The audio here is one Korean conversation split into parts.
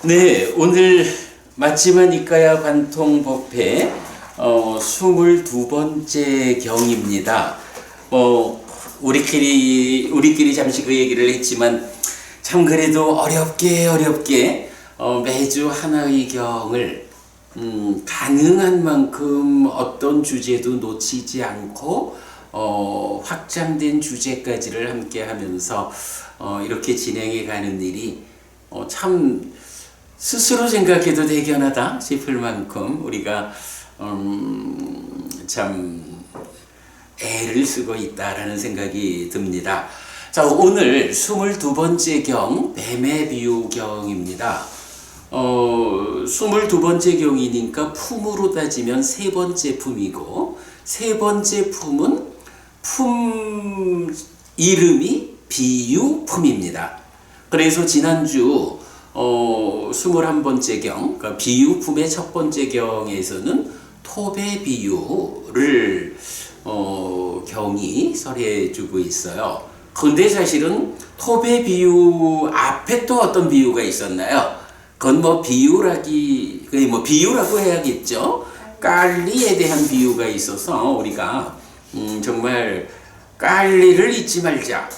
네, 오늘 맞지만 이까야 관통법회 22번째 경입니다. 우리끼리 잠시 그 얘기를 했지만 참 그래도 어렵게 매주 하나의 경을 가능한 만큼 어떤 주제도 놓치지 않고 확장된 주제까지를 함께 하면서 이렇게 진행해 가는 일이 참 스스로 생각해도 대견하다 싶을 만큼 우리가 참 애를 쓰고 있다라는 생각이 듭니다. 자, 오늘 22번째 경 뱀의 비유경입니다. 22번째 경이니까 품으로 따지면 세 번째 품이고, 세 번째 품은 품 이름이 비유품입니다. 그래서 지난주 21번째 경, 그러니까 비유품의 첫 번째 경에서는 톱의 비유를 경이 설해주고 있어요. 근데 사실은 톱의 비유 앞에 또 어떤 비유가 있었나요? 그건 비유라고 해야겠죠. 깔리에 대한 비유가 있어서 우리가 정말 깔리를 잊지 말자.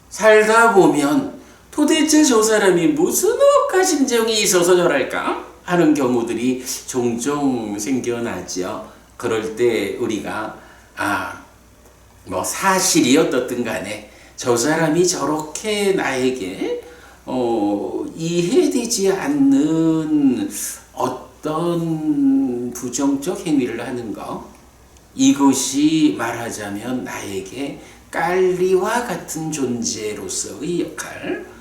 살다 보면 도대체 저 사람이 무슨 억하 심정이 있어서 저랄까 하는 경우들이 종종 생겨나죠. 그럴 때 우리가 사실이 어떻든 간에 저 사람이 저렇게 나에게 이해되지 않는 어떤 부정적 행위를 하는 거, 이것이 말하자면 나에게 깔리와 같은 존재로서의 역할,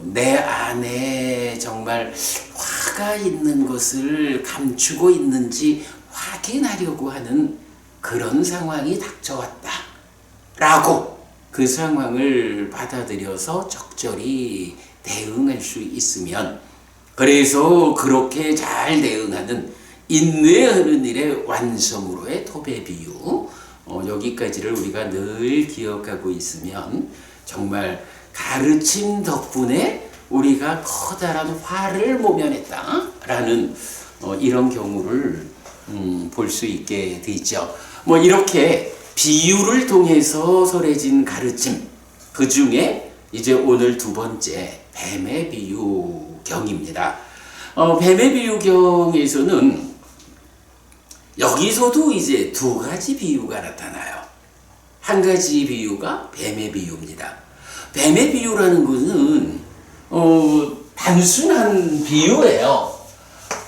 내 안에 정말 화가 있는 것을 감추고 있는지 확인하려고 하는 그런 상황이 닥쳐왔다 라고 그 상황을 받아들여서 적절히 대응할 수 있으면, 그래서 그렇게 잘 대응하는 인내하는 일의 완성으로의 톱의 비유, 여기까지를 우리가 늘 기억하고 있으면 정말 가르침 덕분에 우리가 커다란 화를 모면했다라는 이런 경우를 볼 수 있게 되죠. 이렇게 비유를 통해서 설해진 가르침, 그 중에 이제 오늘 두 번째 뱀의 비유경입니다. 뱀의 비유경에서는 여기서도 이제 두 가지 비유가 나타나요. 한 가지 비유가 뱀의 비유입니다. 뱀의 비유라는 것은 단순한 비유예요.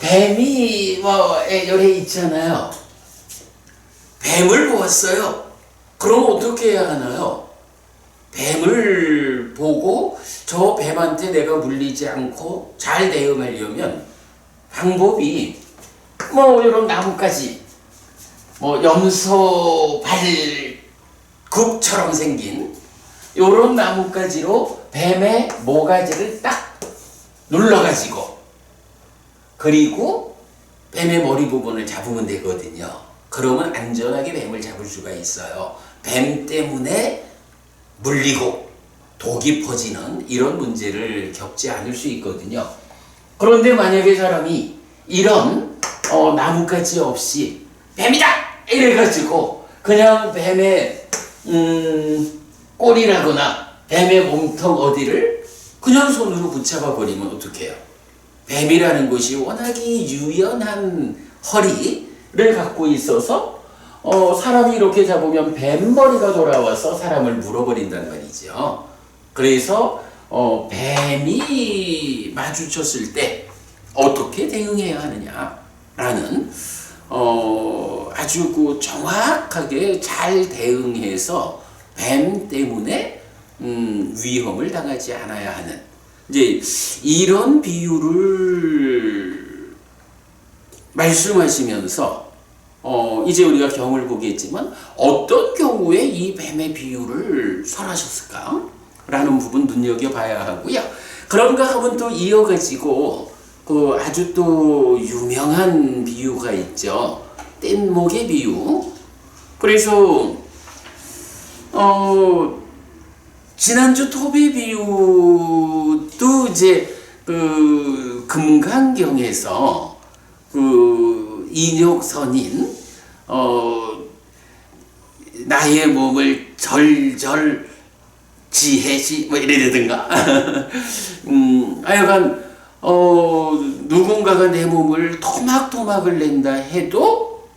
뱀이 열에 있잖아요. 뱀을 보았어요. 그럼 어떻게 해야 하나요? 뱀을 보고 저 뱀한테 내가 물리지 않고 잘 대응하려면 방법이 이런 나뭇가지, 염소 발굽처럼 생긴 요런 나뭇가지로 뱀의 모가지를 딱 눌러가지고, 그리고 뱀의 머리 부분을 잡으면 되거든요. 그러면 안전하게 뱀을 잡을 수가 있어요. 뱀 때문에 물리고 독이 퍼지는 이런 문제를 겪지 않을 수 있거든요. 그런데 만약에 사람이 이런 나뭇가지 없이 뱀이다! 이래가지고 그냥 뱀의 꼬리라거나 뱀의 몸통 어디를 그냥 손으로 붙잡아 버리면 어떡해요? 뱀이라는 것이 워낙에 유연한 허리를 갖고 있어서 사람이 이렇게 잡으면 뱀머리가 돌아와서 사람을 물어버린다는 말이죠. 그래서 뱀이 마주쳤을 때 어떻게 대응해야 하느냐라는 아주 정확하게 잘 대응해서 뱀 때문에 위험을 당하지 않아야 하는, 이제 이런 비유를 말씀하시면서 이제 우리가 경을 보겠지만 어떤 경우에 이 뱀의 비유를 설하셨을까? 라는 부분 눈여겨봐야 하고요. 그런가 하면 또 이어가지고 아주 또 유명한 비유가 있죠. 뗏목의 비유. 그래서 지난주 톱의 비유도 이제 그 금강경에서 그 인욕선인 나의 몸을 절절 지혜시 뭐 이래야 되든가 하여간 누군가가 내 몸을 토막토막을 낸다 해도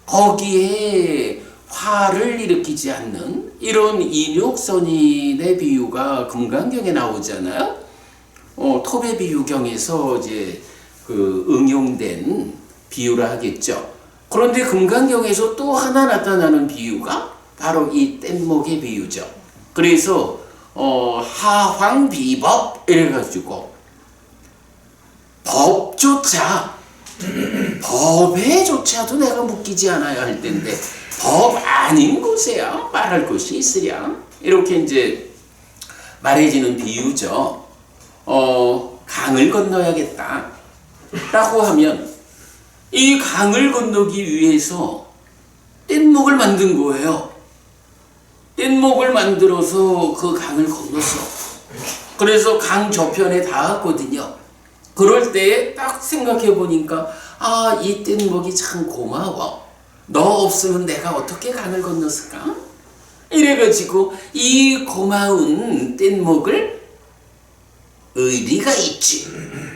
거기에 화를 일으키지 않는 이런 인욕선인의 비유가 금강경에 나오잖아요. 토배 비유경에서 이제 그 응용된 비유라 하겠죠. 그런데 금강경에서 또 하나 나타나는 비유가 바로 이 뗏목의 비유죠. 그래서 하황비법 이래가지고 법조차 법에조차도 내가 묶이지 않아야 할 텐데 법 아닌 곳에야 말할 것이 있으랴 이렇게 이제 말해지는 비유죠. 강을 건너야겠다 라고 하면 이 강을 건너기 위해서 뗏목을 만든 거예요. 뗏목을 만들어서 그 강을 건넜어. 그래서 강 저편에 닿았거든요. 그럴 때 딱 생각해 보니까 이 뗏목이 참 고마워. 너 없으면 내가 어떻게 강을 건넜을까? 이래가지고 이 고마운 뗏목을 의리가 있지.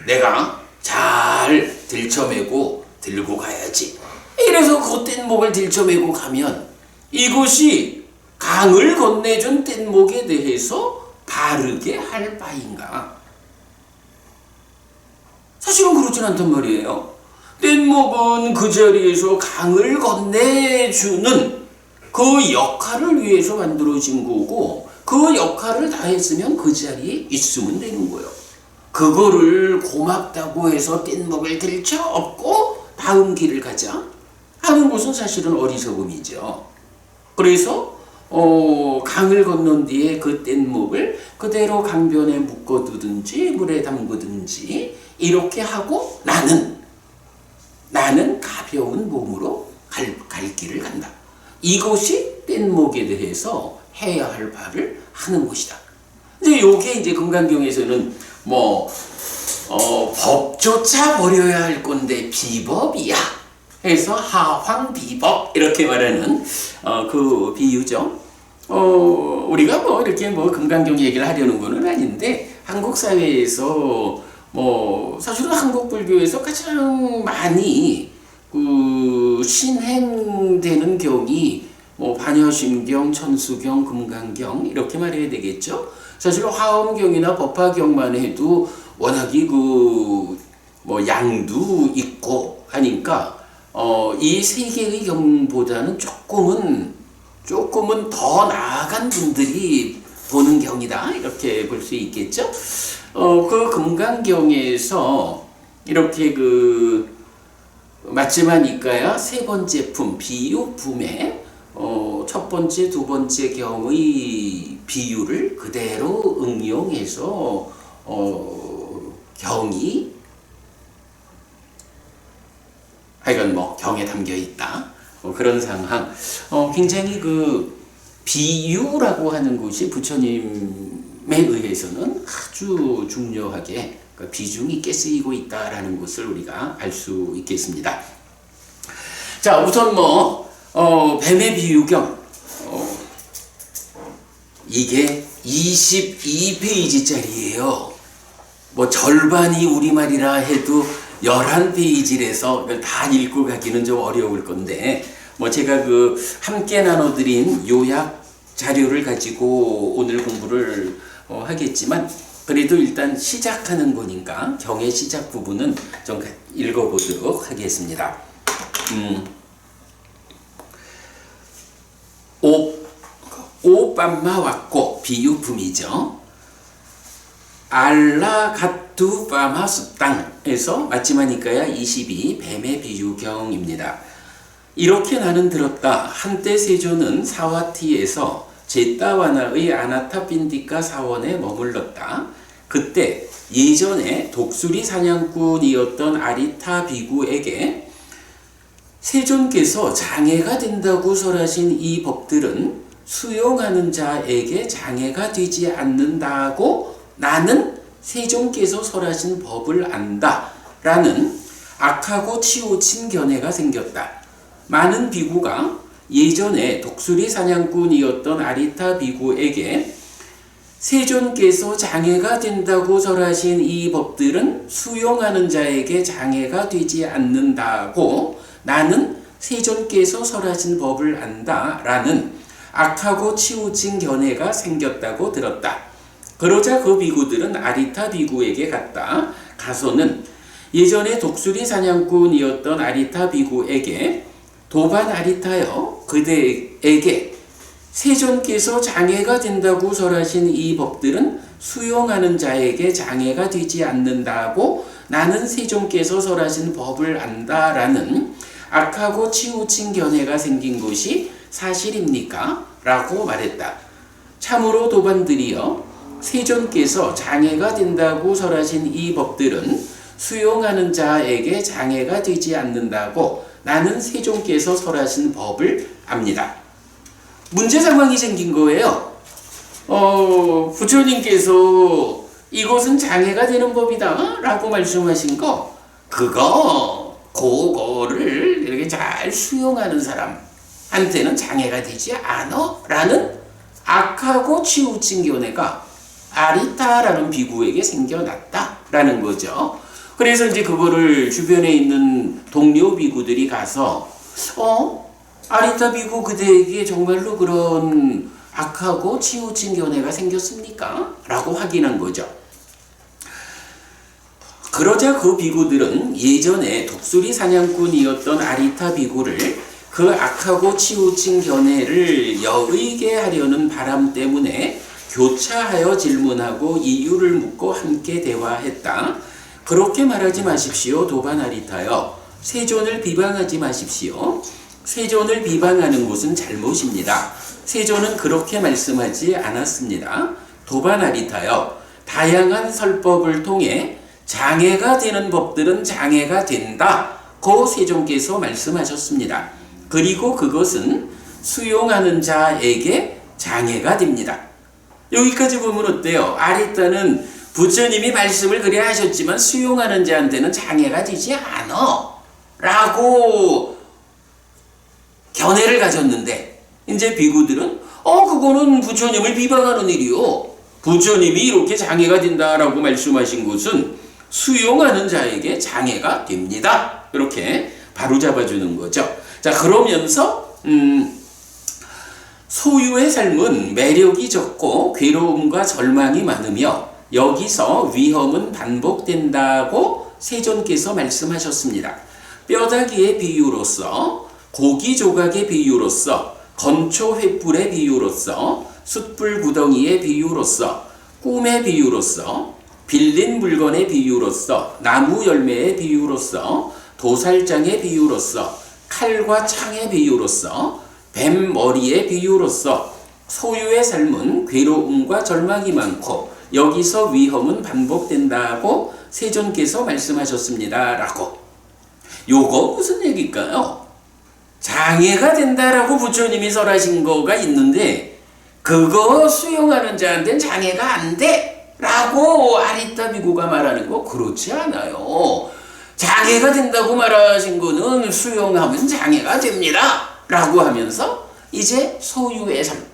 내가 잘 들쳐매고 들고 가야지. 이래서 그 뗏목을 들쳐매고 가면 이것이 강을 건네준 뗏목에 대해서 바르게 할 바인가? 사실은 그렇진 않단 말이에요. 뗏목은 그 자리에서 강을 건네주는 그 역할을 위해서 만들어진 거고 그 역할을 다 했으면 그 자리에 있으면 되는 거예요. 그거를 고맙다고 해서 뗏목을 들쳐업고 다음 길을 가자 하는 것은 사실은 어리석음이죠. 그래서 강을 건넌 뒤에 그 뗏목을 그대로 강변에 묶어두든지 물에 담그든지 이렇게 하고 나는 가벼운 몸으로 갈 길을 간다. 이것이 뗏목에 대해서 해야 할 바를 하는 것이다. 이제 요게 이제 금강경에서는 법조차 버려야 할 건데 비법이야 해서 하황비법 이렇게 말하는 그 비유죠. 우리가 이렇게 금강경 얘기를 하려는 거는 아닌데 한국 사회에서 사실은 한국 불교에서 가장 많이 그 신행되는 경이 반야심경, 천수경, 금강경 이렇게 말해야 되겠죠. 사실 화엄경이나 법화경만 해도 워낙이 양도 있고 하니까 이 세 개의 경보다는 조금은 더 나아간 분들이 보는 경이다 이렇게 볼 수 있겠죠. 그 금강경에서 이렇게 맞지만이까야 세 번째 품 비유품에 첫 번째, 두 번째 경의 비유를 그대로 응용해서 경이 하여간 경에 담겨 있다. 그런 상황. 굉장히 비유라고 하는 것이 부처님에 의해서는 아주 중요하게 비중이 있게 쓰이고 있다라는 것을 우리가 알 수 있겠습니다. 자, 우선 뱀의 비유경. 이게 22페이지짜리예요. 절반이 우리말이라 해도 11페이지라서 다 읽고 가기는 좀 어려울 건데 제가 함께 나눠드린 요약 자료를 가지고 오늘 공부를 하겠지만 그래도 일단 시작하는 거니까 경의 시작 부분은 좀 읽어보도록 하겠습니다. 오밤마 왔고 비유품이죠. 알라가투 파마스 땅에서 맞지마니까야 22 뱀의 비유경입니다. 이렇게 나는 들었다. 한때 세조는 사와티에서 제따와나의 아나타빈디카 사원에 머물렀다. 그때 예전에 독수리 사냥꾼이었던 아리타 비구에게 세존께서 장애가 된다고 설하신 이 법들은 수용하는 자에게 장애가 되지 않는다고 나는 세존께서 설하신 법을 안다 라는 악하고 치우친 견해가 생겼다. 많은 비구가 예전에 독수리 사냥꾼이었던 아리타 비구에게 세존께서 장애가 된다고 설하신 이 법들은 수용하는 자에게 장애가 되지 않는다고 나는 세존께서 설하신 법을 안다 라는 악하고 치우친 견해가 생겼다고 들었다. 그러자 그 비구들은 아리타 비구에게 갔다. 가서는 예전에 독수리 사냥꾼이었던 아리타 비구에게 도반 아리타여, 그대에게 세존께서 장애가 된다고 설하신 이 법들은 수용하는 자에게 장애가 되지 않는다고 나는 세존께서 설하신 법을 안다 라는 악하고 치우친 견해가 생긴 것이 사실입니까? 라고 말했다. 참으로 도반들이여, 세존께서 장애가 된다고 설하신 이 법들은 수용하는 자에게 장애가 되지 않는다고 나는 세존께서 설하신 법을 압니다. 문제 상황이 생긴 거예요. 부처님께서 이것은 장애가 되는 법이다 라고 말씀하신 거, 그거를 이렇게 잘 수용하는 사람한테는 장애가 되지 않아 라는 악하고 치우친 견해가 아리타라는 비구에게 생겨났다 라는 거죠. 그래서 이제 그거를 주변에 있는 동료 비구들이 가서 아리타 비구 그대에게 정말로 그런 악하고 치우친 견해가 생겼습니까? 라고 확인한 거죠. 그러자 그 비구들은 예전에 독수리 사냥꾼이었던 아리타 비구를 그 악하고 치우친 견해를 여의게 하려는 바람 때문에 교차하여 질문하고 이유를 묻고 함께 대화했다. 그렇게 말하지 마십시오, 도반 아리타여. 세존을 비방하지 마십시오. 세존을 비방하는 것은 잘못입니다. 세존은 그렇게 말씀하지 않았습니다. 도반 아리타여, 다양한 설법을 통해 장애가 되는 법들은 장애가 된다. 고 세존께서 말씀하셨습니다. 그리고 그것은 수용하는 자에게 장애가 됩니다. 여기까지 보면 어때요? 아리타는 부처님이 말씀을 그래 하셨지만 수용하는 자한테는 장애가 되지 않아 라고 견해를 가졌는데, 이제 비구들은 그거는 부처님을 비방하는 일이요. 부처님이 이렇게 장애가 된다라고 말씀하신 것은 수용하는 자에게 장애가 됩니다. 이렇게 바로잡아주는 거죠. 자, 그러면서 소유의 삶은 매력이 적고 괴로움과 절망이 많으며 여기서 위험은 반복된다고 세존께서 말씀하셨습니다. 뼈다귀의 비유로서, 고기 조각의 비유로서, 건초 횃불의 비유로서, 숯불 구덩이의 비유로서, 꿈의 비유로서, 빌린 물건의 비유로서, 나무 열매의 비유로서, 도살장의 비유로서, 칼과 창의 비유로서, 뱀 머리의 비유로서 소유의 삶은 괴로움과 절망이 많고 여기서 위험은 반복된다고 세존께서 말씀하셨습니다. 라고. 요거 무슨 얘기일까요? 장애가 된다라고 부처님이 설하신 거가 있는데 그거 수용하는 자한테는 장애가 안 돼! 라고 아리타 비구가 말하는 거 그렇지 않아요. 장애가 된다고 말하신 거는 수용하면 장애가 됩니다. 라고 하면서 이제 소유의 삶,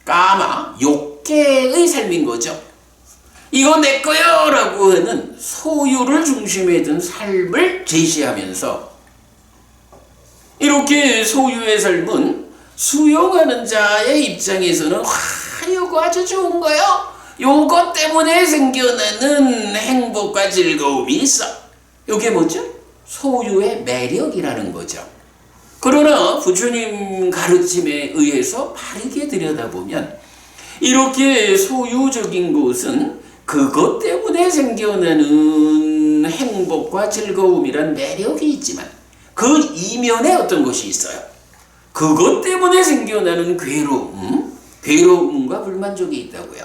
까마, 욕계의 삶인 거죠. 이거 내 거요! 라고 하는 소유를 중심에 둔 삶을 제시하면서 이렇게 소유의 삶은 수용하는 자의 입장에서는 이거 아주 좋은 거요. 요것 때문에 생겨나는 행복과 즐거움이 있어. 이게 뭐죠? 소유의 매력이라는 거죠. 그러나 부처님 가르침에 의해서 바르게 들여다보면 이렇게 소유적인 것은 그것 때문에 생겨나는 행복과 즐거움이란 매력이 있지만 그 이면에 어떤 것이 있어요. 그것 때문에 생겨나는 괴로움과 불만족이 있다고요.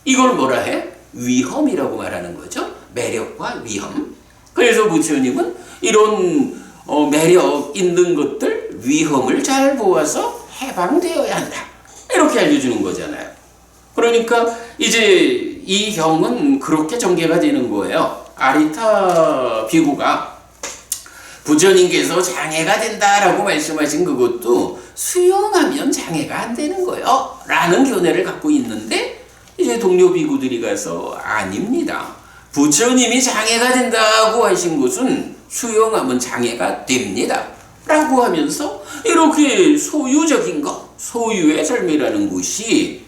이걸 뭐라 해? 위험이라고 말하는 거죠. 매력과 위험. 그래서 부처님은 이런 매력 있는 것들, 위험을 잘 보아서 해방되어야 한다. 이렇게 알려주는 거잖아요. 그러니까 이제 이 경은 그렇게 전개가 되는 거예요. 아리타 비구가 부처님께서 장애가 된다라고 말씀하신 그것도 수용하면 장애가 안 되는 거예요 라는 견해를 갖고 있는데, 이제 동료 비구들이 가서 아닙니다. 부처님이 장애가 된다고 하신 것은 수용하면 장애가 됩니다 라고 하면서 이렇게 소유적인 것, 소유의 삶이라는 것이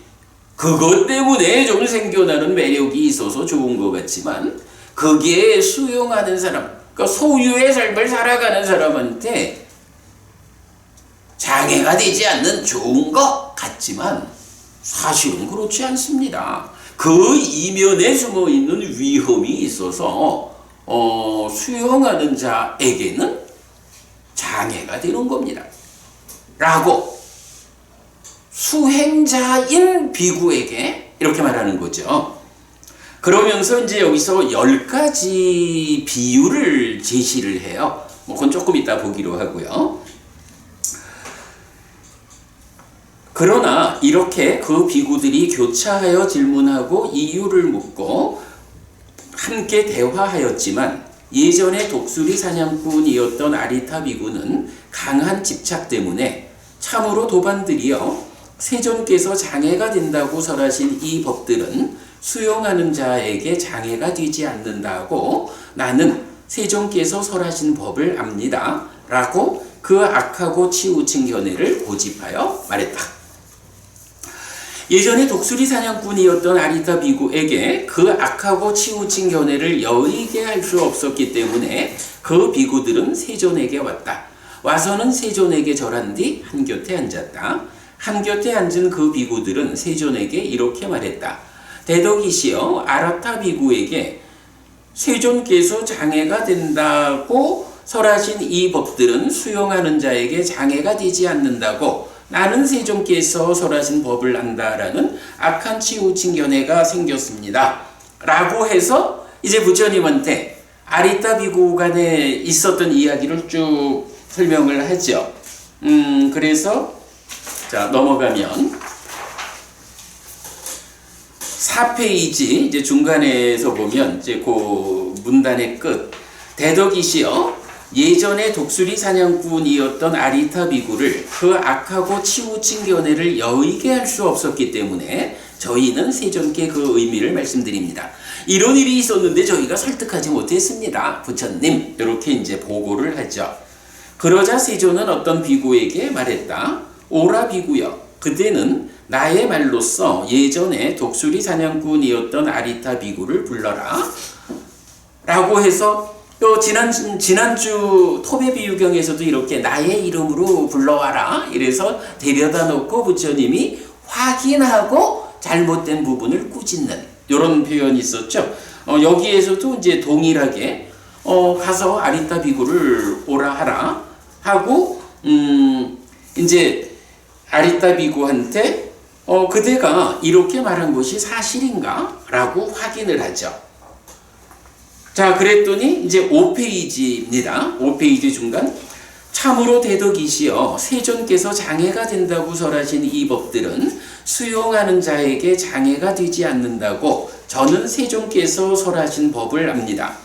그것 때문에 좀 생겨나는 매력이 있어서 좋은 것 같지만, 그게 수용하는 사람, 그러니까 소유의 삶을 살아가는 사람한테 장애가 되지 않는 좋은 것 같지만 사실은 그렇지 않습니다. 그 이면에 숨어 있는 위험이 있어서 수용하는 자에게는 장애가 되는 겁니다 라고 수행자인 비구에게 이렇게 말하는 거죠. 그러면서 이제 여기서 10가지 비유를 제시를 해요. 그건 조금 이따 보기로 하고요. 그러나 이렇게 그 비구들이 교차하여 질문하고 이유를 묻고 함께 대화하였지만, 예전에 독수리 사냥꾼이었던 아리타 비구는 강한 집착 때문에 참으로 도반들이여 세존께서 장애가 된다고 설하신 이 법들은 수용하는 자에게 장애가 되지 않는다고 나는 세존께서 설하신 법을 압니다 라고 그 악하고 치우친 견해를 고집하여 말했다. 예전에 독수리 사냥꾼이었던 아리타 비구에게 그 악하고 치우친 견해를 여의게 할 수 없었기 때문에 그 비구들은 세존에게 왔다. 와서는 세존에게 절한 뒤 한곁에 앉았다. 한곁에 앉은 그 비구들은 세존에게 이렇게 말했다. 대덕이시여, 아라타 비구에게 세존께서 장애가 된다고 설하신 이 법들은 수용하는 자에게 장애가 되지 않는다고 나는 세존께서 설하신 법을 안다라는 악한 치우친 견해가 생겼습니다 라고 해서 이제 부처님한테 아리타 비구 간에 있었던 이야기를 쭉 설명을 하죠. 그래서 자 넘어가면 4페이지 이제 중간에서 보면 이제 그 문단의 끝, 대덕이시여, 예전에 독수리 사냥꾼이었던 아리타 비구를 그 악하고 치우친 견해를 여의게 할 수 없었기 때문에 저희는 세존께 그 의미를 말씀드립니다. 이런 일이 있었는데 저희가 설득하지 못했습니다. 부처님, 이렇게 이제 보고를 하죠. 그러자 세존은 어떤 비구에게 말했다. 오라 비구여, 그대는 나의 말로써 예전에 독수리 사냥꾼이었던 아리타 비구를 불러라 라고 해서 또 지난주 토배 비유경에서도 이렇게 나의 이름으로 불러와라 이래서 데려다 놓고 부처님이 확인하고 잘못된 부분을 꾸짖는 이런 표현이 있었죠. 여기에서도 이제 동일하게 가서 아리타 비구를 오라 하라 하고 이제 아리타 비구한테 그대가 이렇게 말한 것이 사실인가? 라고 확인을 하죠. 자, 그랬더니 이제 5페이지입니다. 5페이지 중간. 참으로 대덕이시여, 세존께서 장애가 된다고 설하신 이 법들은 수용하는 자에게 장애가 되지 않는다고 저는 세존께서 설하신 법을 압니다.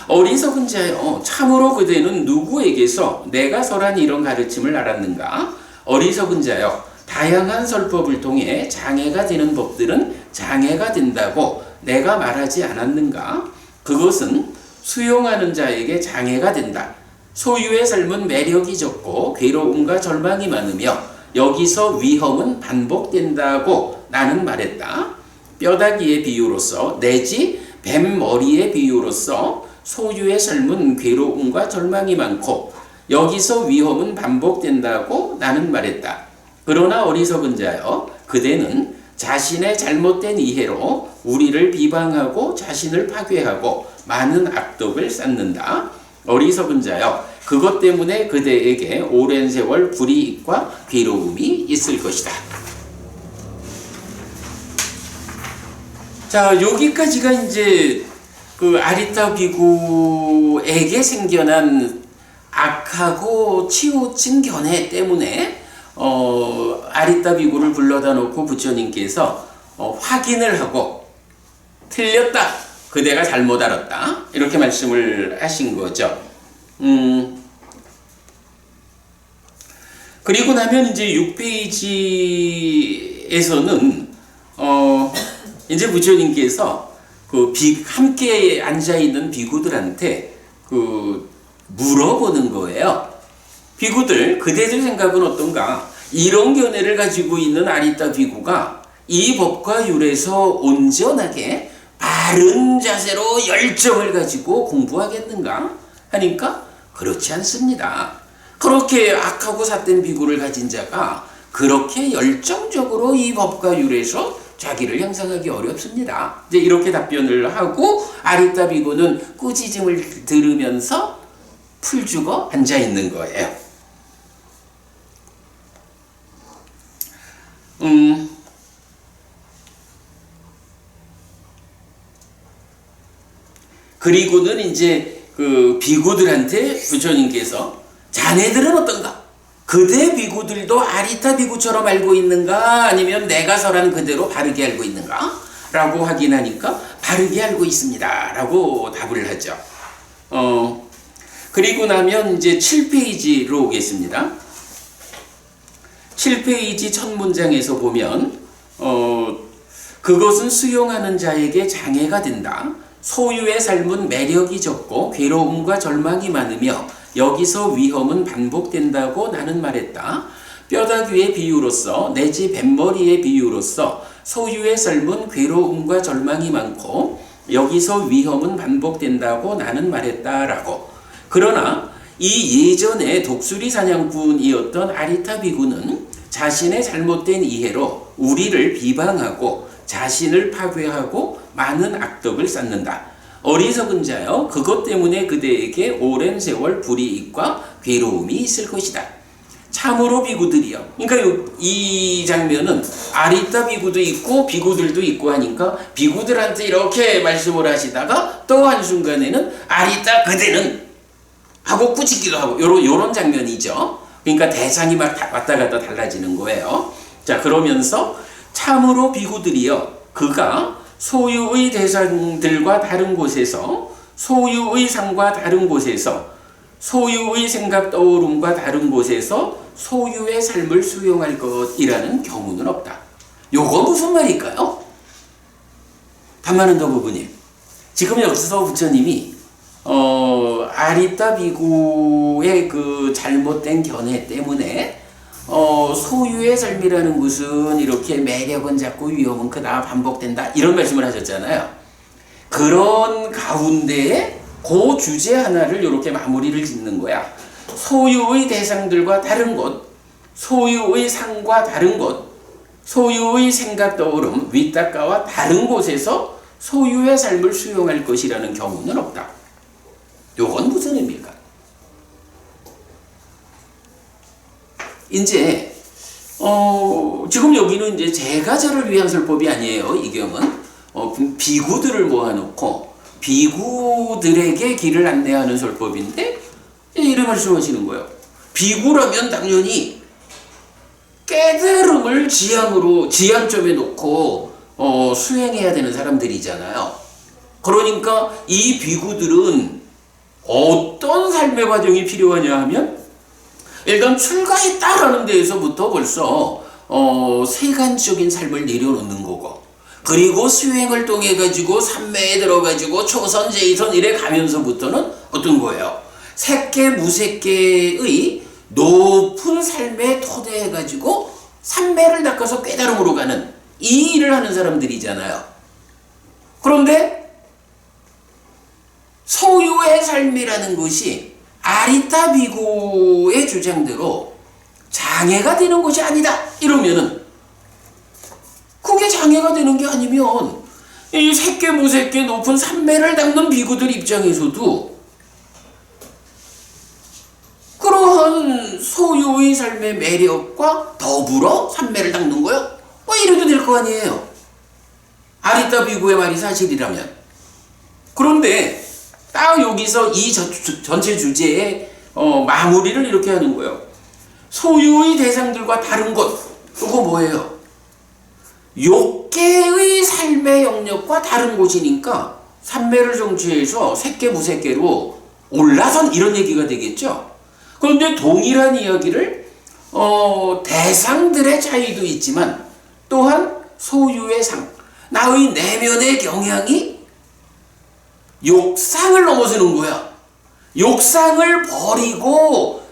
어리석은 자여, 참으로 그대는 누구에게서 내가 설한 이런 가르침을 알았는가? 어리석은 자여, 다양한 설법을 통해 장애가 되는 법들은 장애가 된다고 내가 말하지 않았는가? 그것은 수용하는 자에게 장애가 된다. 소유의 삶은 매력이 적고 괴로움과 절망이 많으며 여기서 위험은 반복된다고 나는 말했다. 뼈다귀의 비유로서 내지 뱀머리의 비유로서 소유의 삶은 괴로움과 절망이 많고 여기서 위험은 반복된다고 나는 말했다. 그러나 어리석은 자여, 그대는 자신의 잘못된 이해로 우리를 비방하고 자신을 파괴하고 많은 악독을 쌓는다. 어리석은 자여, 그것 때문에 그대에게 오랜 세월 불이익과 괴로움이 있을 것이다. 자, 여기까지가 이제 그 아리타 비구에게 생겨난 악하고 치우친 견해 때문에 아리타 비구를 불러다 놓고 부처님께서 확인을 하고 틀렸다. 그대가 잘못 알았다. 이렇게 말씀을 하신 거죠. 그리고 나면 이제 6페이지에서는 이제 부처님께서 함께 앉아 있는 비구들한테 물어보는 거예요. 비구들, 그대들 생각은 어떤가? 이런 견해를 가지고 있는 아리따 비구가 이 법과 율에서 온전하게 바른 자세로 열정을 가지고 공부하겠는가? 하니까 그렇지 않습니다. 그렇게 악하고 삿된 비구를 가진 자가 그렇게 열정적으로 이 법과 율에서 자기를 향상하기 어렵습니다. 이제 이렇게 답변을 하고 아리따 비구는 꾸짖음을 들으면서 풀죽어 앉아 있는 거예요. 그리고는 이제 비구들한테 부처님께서 자네들은 어떤가? 그대 비구들도 아리따 비구처럼 알고 있는가? 아니면 내가 설한 그대로 바르게 알고 있는가? 라고 확인하니까 바르게 알고 있습니다. 라고 답을 하죠. 그리고 나면 이제 7페이지로 오겠습니다. 7페이지 첫 문장에서 보면 그것은 수용하는 자에게 장애가 된다. 소유의 삶은 매력이 적고 괴로움과 절망이 많으며 여기서 위험은 반복된다고 나는 말했다. 뼈다귀의 비유로서 내지 뱃머리의 비유로서 소유의 삶은 괴로움과 절망이 많고 여기서 위험은 반복된다고 나는 말했다라고. 그러나 이 예전에 독수리 사냥꾼이었던 아리따 비구는 자신의 잘못된 이해로 우리를 비방하고 자신을 파괴하고 많은 악덕을 쌓는다. 어리석은 자여, 그것 때문에 그대에게 오랜 세월 불이익과 괴로움이 있을 것이다. 참으로 비구들이여. 그러니까 이 장면은 아리따 비구도 있고 비구들도 있고 하니까 비구들한테 이렇게 말씀을 하시다가 또 한순간에는 아리따 그대는 하고 꾸짖기도 하고 요런 장면이죠. 그러니까 대상이 막 왔다 갔다 달라지는 거예요. 자, 그러면서 참으로 비구들이여, 그가 소유의 대상들과 다른 곳에서, 소유의 상과 다른 곳에서, 소유의 생각 떠오름과 다른 곳에서 소유의 삶을 수용할 것이라는 경우는 없다. 요거 무슨 말일까요? 담마는도 부부님, 지금 여기서 부처님이 아리따 비구의 그 잘못된 견해 때문에 소유의 삶이라는 것은 이렇게 매력은 작고 위험은 크다, 반복된다, 이런 말씀을 하셨잖아요. 그런 가운데에 그 주제 하나를 이렇게 마무리를 짓는 거야. 소유의 대상들과 다른 것, 소유의 상과 다른 것, 소유의 생각 떠오름, 윗닦아와 다른 곳에서 소유의 삶을 수용할 것이라는 경우는 없다. 요건 무슨 의미일까? 이제 지금 여기는 이제 제가자를 위한 설법이 아니에요. 이 경은 비구들을 모아놓고 비구들에게 길을 안내하는 설법인데 이런 말씀하시는 거예요. 비구라면 당연히 깨달음을 지향점에 놓고 수행해야 되는 사람들이잖아요. 그러니까 이 비구들은 어떤 삶의 과정이 필요하냐 하면 일단 출가했다라는 데에서부터 벌써 세간적인 삶을 내려놓는 거고, 그리고 수행을 통해 가지고 삼매에 들어가지고 초선, 제이선 이래 가면서부터는 어떤 거예요? 색계, 무색계의 높은 삶에 토대해 가지고 삼매를 닦아서 깨달음으로 가는 이 일을 하는 사람들이잖아요. 그런데 소유의 삶이라는 것이 아리따 비구의 주장대로 장애가 되는 것이 아니다 이러면은, 그게 장애가 되는 게 아니면 이 색계 무색계 높은 삼매를 닦는 비구들 입장에서도 그러한 소유의 삶의 매력과 더불어 삼매를 닦는 거요? 이래도 될 거 아니에요. 아리따 비구의 말이 사실이라면. 그런데 딱 여기서 이 전체 주제의 마무리를 이렇게 하는 거예요. 소유의 대상들과 다른 것, 그거 뭐예요? 욕계의 삶의 영역과 다른 곳이니까 삼매를 성취해서 색계 무색계로 올라선 이런 얘기가 되겠죠. 그런데 동일한 이야기를 대상들의 차이도 있지만 또한 소유의 상, 나의 내면의 경향이 욕상을 넘어서는 거야. 욕상을 버리고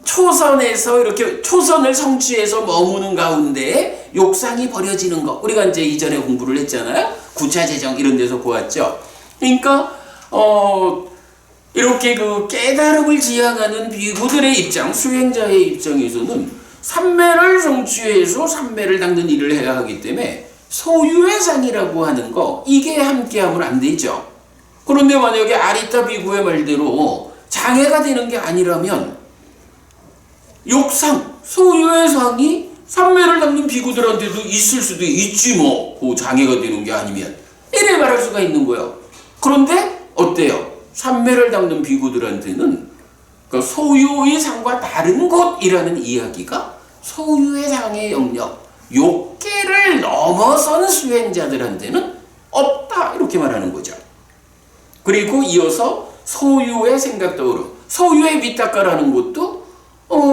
초선에서 이렇게 초선을 성취해서 머무는 가운데 욕상이 버려지는 것. 우리가 이제 이전에 공부를 했잖아요. 구차재정 이런 데서 보았죠. 그러니까 이렇게 그 깨달음을 지향하는 비구들의 입장, 수행자의 입장에서는 삼매를 성취해서 삼매를 닦는 일을 해야 하기 때문에 소유의 상이라고 하는 거, 이게 함께하면 안 되죠. 그런데 만약에 아리타 비구의 말대로 장애가 되는 게 아니라면 욕상, 소유의 상이 삼매를 닦는 비구들한테도 있을 수도 있지 뭐. 그 장애가 되는 게 아니면. 이래 말할 수가 있는 거예요. 그런데 어때요? 삼매를 닦는 비구들한테는 그 소유의 상과 다른 것이라는 이야기가 소유의 상의 영역, 욕계를 넘어선 수행자들한테는 없다. 이렇게 말하는 거죠. 그리고 이어서 소유의 생각 떠오르. 소유의 밑닦아라는 것도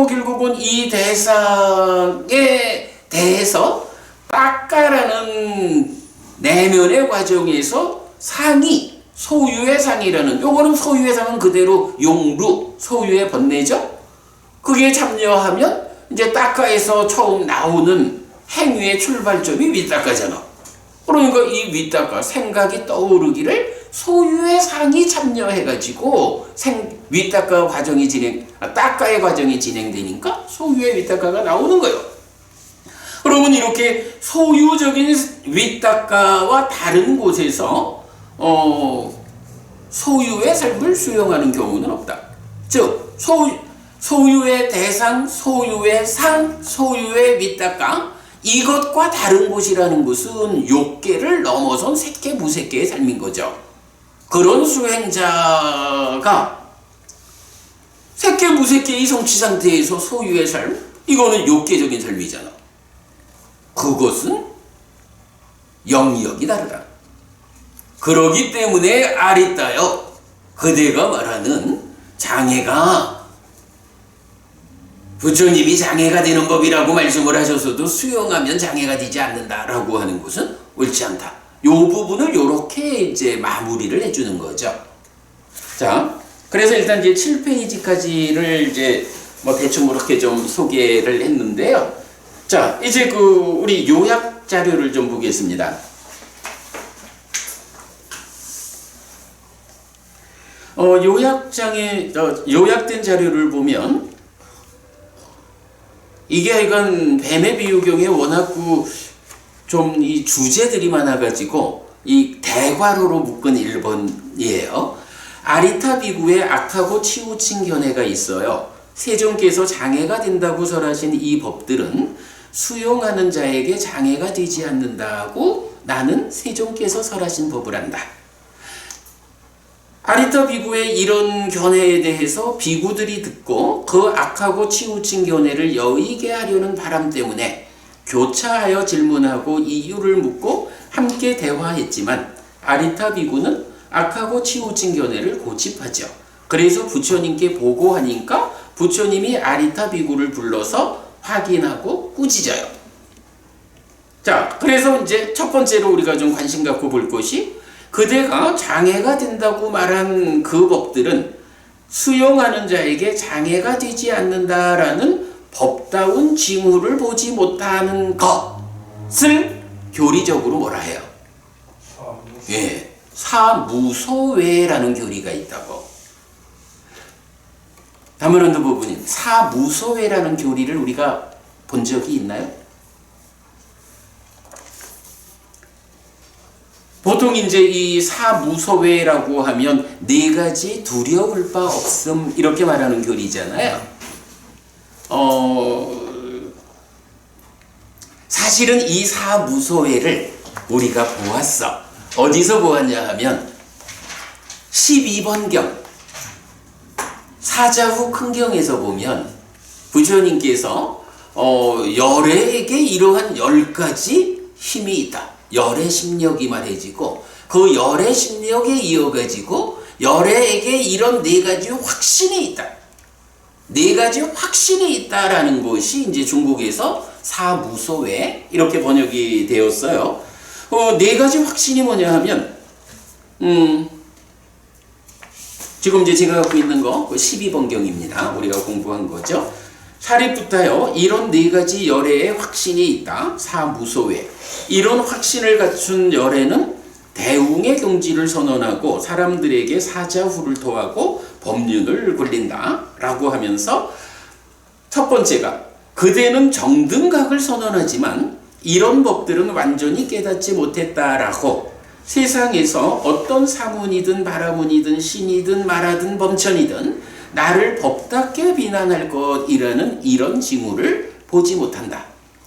결국은 이 대상에 대해서 닦아라는 내면의 과정에서 상이 소유의 상이라는, 요거는 소유의 상은 그대로 용루, 소유의 번뇌죠. 그게 참여하면 이제 닦아에서 처음 나오는 행위의 출발점이 윗닦아잖아. 그러니까 이 윗닦아, 생각이 떠오르기를 소유의 상이 참여해가지고 윗닦아 과정이 닦아의 과정이 진행되니까 소유의 윗닦아가 나오는 거예요. 그러면 이렇게 소유적인 윗닦아와 다른 곳에서 소유의 삶을 수용하는 경우는 없다. 즉 소유의 대상, 소유의 상, 소유의 윗닦아, 이것과 다른 곳이라는 것은 욕계를 넘어선 색계 무색계의 삶인 거죠. 그런 수행자가 색계 무색계의 성취 상태에서 소유의 삶, 이거는 욕계적인 삶이잖아. 그것은 영역이 다르다. 그러기 때문에 아리따여, 그대가 말하는 장애가 부처님이 장애가 되는 법이라고 말씀을 하셔서도 수용하면 장애가 되지 않는다라고 하는 것은 옳지 않다. 이 부분을 이렇게 이제 마무리를 해주는 거죠. 자, 그래서 일단 이제 7페이지까지를 이제 뭐 대충 그렇게 좀 소개를 했는데요. 자, 이제 우리 요약 자료를 좀 보겠습니다. 요약된 자료를 보면 이게 하여간 뱀의 비유경에 워낙 좀 이 주제들이 많아가지고 이 대괄호로 묶은 1번이에요. 아리타 비구의 악하고 치우친 견해가 있어요. 세존께서 장애가 된다고 설하신 이 법들은 수용하는 자에게 장애가 되지 않는다고 나는 세존께서 설하신 법을 한다. 아리타 비구의 이런 견해에 대해서 비구들이 듣고 그 악하고 치우친 견해를 여의게 하려는 바람 때문에 교차하여 질문하고 이유를 묻고 함께 대화했지만 아리타 비구는 악하고 치우친 견해를 고집하죠. 그래서 부처님께 보고하니까 부처님이 아리타 비구를 불러서 확인하고 꾸짖어요. 자, 그래서 이제 첫 번째로 우리가 좀 관심 갖고 볼 것이, 그대가 장애가 된다고 말한 그 법들은 수용하는 자에게 장애가 되지 않는다라는 법다운 징후를 보지 못하는 것을 교리적으로 뭐라 해요? 예, 사무소외라는 교리가 있다고. 다문원도 부분인 사무소외라는 교리를 우리가 본 적이 있나요? 보통 이제 이 사무소외라고 하면 네 가지 두려울 바 없음 이렇게 말하는 교리잖아요. 사실은 이 사무소외를 우리가 보았어. 어디서 보았냐 하면 12번경 사자후 큰경에서 보면 부처님께서 열애에게 이러한 10가지 힘이 있다. 열애 심력이 말해지고 그 열애 심력에 이어가지고 열애에게 이런 4가지 확신이 있다. 4가지 확신이 있다라는 것이 이제 중국에서 사무소외 이렇게 번역이 되었어요. 4가지 확신이 뭐냐 하면 지금 이제 제가 갖고 있는 거 12번경입니다. 우리가 공부한 거죠. 사리부타요. 이런 4가지 열애의 확신이 있다. 사무소외. 이런 확신을 갖춘 열애는 대웅의 경지를 선언하고 사람들에게 사자후를 토하고 법륜을 굴린다 라고 하면서 첫 번째가 그대는 정등각을 선언하지만 이런 법들은 완전히 깨닫지 못했다라고 세상에서 어떤 사문이든 바라문이든 신이든 말하든 범천이든 나를 법답게 비난할 것이라는 이런 징후를 보지 못한다.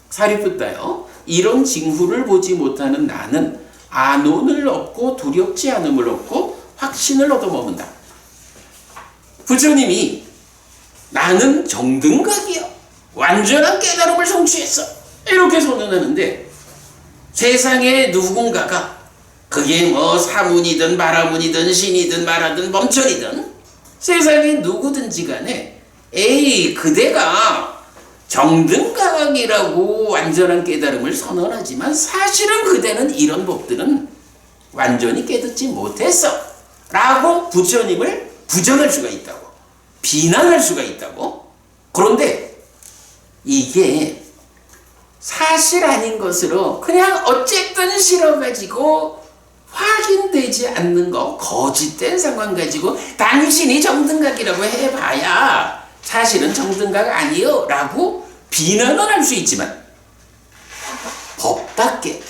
사리푸타요. 이런 징후를 보지 못하는 나는 안온을 얻고 두렵지 않음을 얻고 확신을 얻어먹는다. 부처님이 나는 정등각이요. 완전한 깨달음을 성취했어. 이렇게 선언하는데 세상에 누군가가 그게 뭐 사문이든 바라문이든 신이든 말하든 범천이든 세상에 누구든지 간에 에이 그대가 정등각이라고 완전한 깨달음을 선언하지만 사실은 그대는 이런 법들은 완전히 깨닫지 못했어 라고 부처님을 부정할 수가 있다고 비난할 수가 있다고. 그런데 이게 사실 아닌 것으로 그냥 어쨌든 실어가지고 확인되지 않는 거 거짓된 상황 가지고 당신이 정등각이라고 해봐야 사실은 정등각 아니요 라고 비난은 할 수 있지만 법답게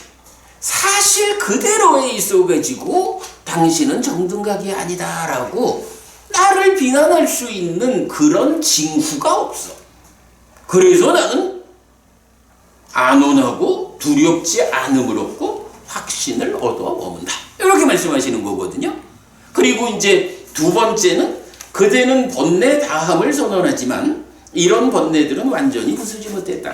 사실 그대로에 있어가지고 당신은 정등각이 아니다 라고 나를 비난할 수 있는 그런 징후가 없어. 그래서 나는 안온하고 두렵지 않음을 얻고 확신을 얻어 머문다. 이렇게 말씀하시는 거거든요. 그리고 이제 두 번째는 그대는 번뇌 다함을 선언하지만 이런 번뇌들은 완전히 부수지 못했다.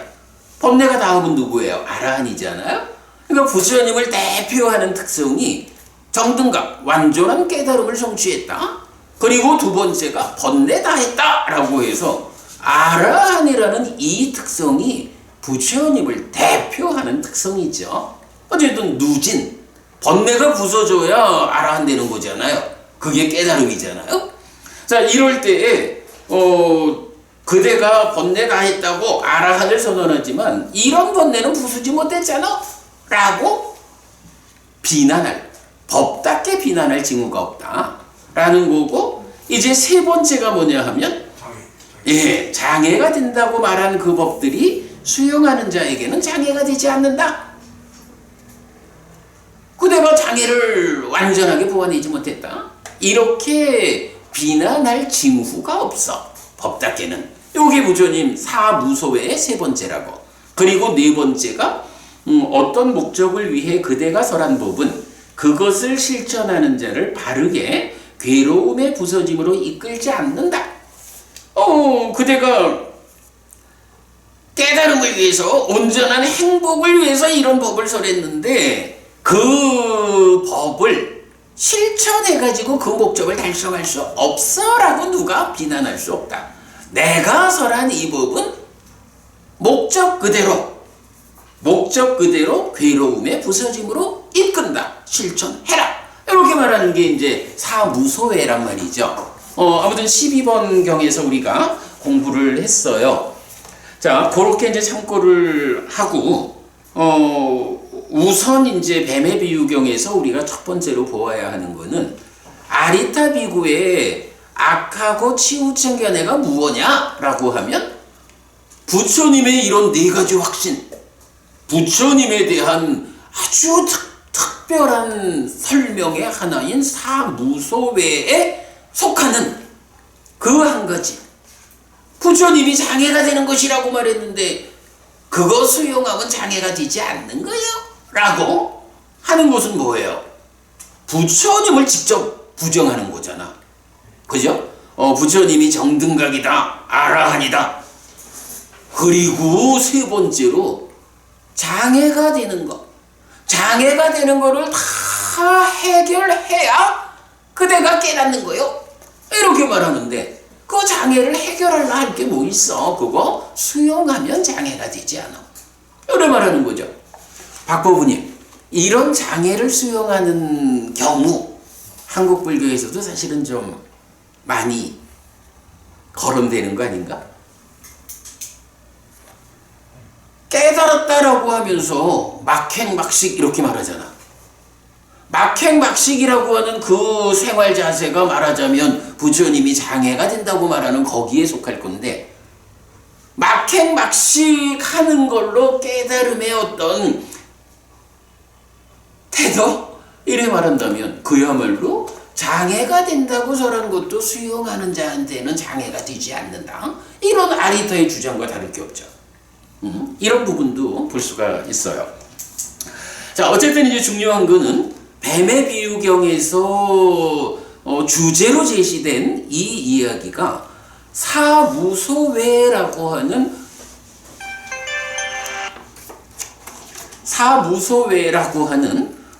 번뇌가 다음은 누구예요? 아라한이잖아요. 그러니까 부처님을 대표하는 특성이 정등각, 완전한 깨달음을 성취했다. 그리고 두 번째가 번뇌 다했다 라고 해서 아라한이라는 이 특성이 부처님을 대표하는 특성이죠. 어쨌든 누진, 번뇌가 부서져야 아라한 되는 거잖아요. 그게 깨달음이잖아요. 자, 이럴 때에 그대가 번뇌 다 했다고 아라한을 선언하지만 이런 번뇌는 부수지 못했잖아 라고 비난할, 법답게 비난할 징후가 없다 라는 거고, 이제 세 번째가 뭐냐 하면 장애가 된다고 말한 그 법들이 수용하는 자에게는 장애가 되지 않는다. 그대가 장애를 완전하게 보완하지 못했다. 이렇게 비난할 징후가 없어. 법답게는. 요게 부처님 사무소외의 세 번째라고. 그리고 네 번째가 어떤 목적을 위해 그대가 설한 법은 그것을 실천하는 자를 바르게 괴로움의 부서짐으로 이끌지 않는다. 그대가 깨달음을 위해서 온전한 행복을 위해서 이런 법을 설했는데 그 법을 실천해가지고 그 목적을 달성할 수 없어 라고 누가 비난할 수 없다. 내가 설한 이 법은 목적 그대로 괴로움의 부서짐으로 이끈다. 실천해라. 이렇게 말하는 게 이제 사무소외란 말이죠. 아무튼 12번 경에서 우리가 공부를 했어요. 자, 그렇게 이제 참고를 하고, 우선 이제 뱀의 비유경에서 우리가 첫 번째로 보아야 하는 거는 아리타 비구의 악하고 치우친 견해가 무엇냐라고 하면 부처님의 이런 네 가지 확신, 부처님에 대한 아주 특별한 설명의 하나인 사무소외에 속하는 그 한 가지. 부처님이 장애가 되는 것이라고 말했는데 그거 수용하면 장애가 되지 않는 거예요 라고 하는 것은 뭐예요? 부처님을 직접 부정하는 거잖아. 그죠? 부처님이 정등각이다, 아라한이다. 그리고 세 번째로 장애가 되는 것. 장애가 되는 거를 다 해결해야 그대가 깨닫는 거요. 이렇게 말하는데 그 장애를 해결하려 할 게 뭐 있어? 그거 수용하면 장애가 되지 않아. 이렇게 말하는 거죠. 박법우님, 이런 장애를 수용하는 경우 한국 불교에서도 사실은 좀 많이 거론되는 거 아닌가? 깨달았다라고 하면서 막행막식 이렇게 말하잖아. 막행막식이라고 하는 그 생활 자세가 말하자면 부처님이 장애가 된다고 말하는 거기에 속할 건데, 막행막식 하는 걸로 깨달음의 어떤 태도? 이래 말한다면 그야말로 장애가 된다고 저런 것도 수용하는 자한테는 장애가 되지 않는다. 이런 아리타의 주장과 다를 게 없죠. 이런 부분도 볼 수가 있어요. 자, 어쨌든 이제 중요한 거는 뱀의 비유경에서 주제로 제시된 이 이야기가 사무소외라고 하는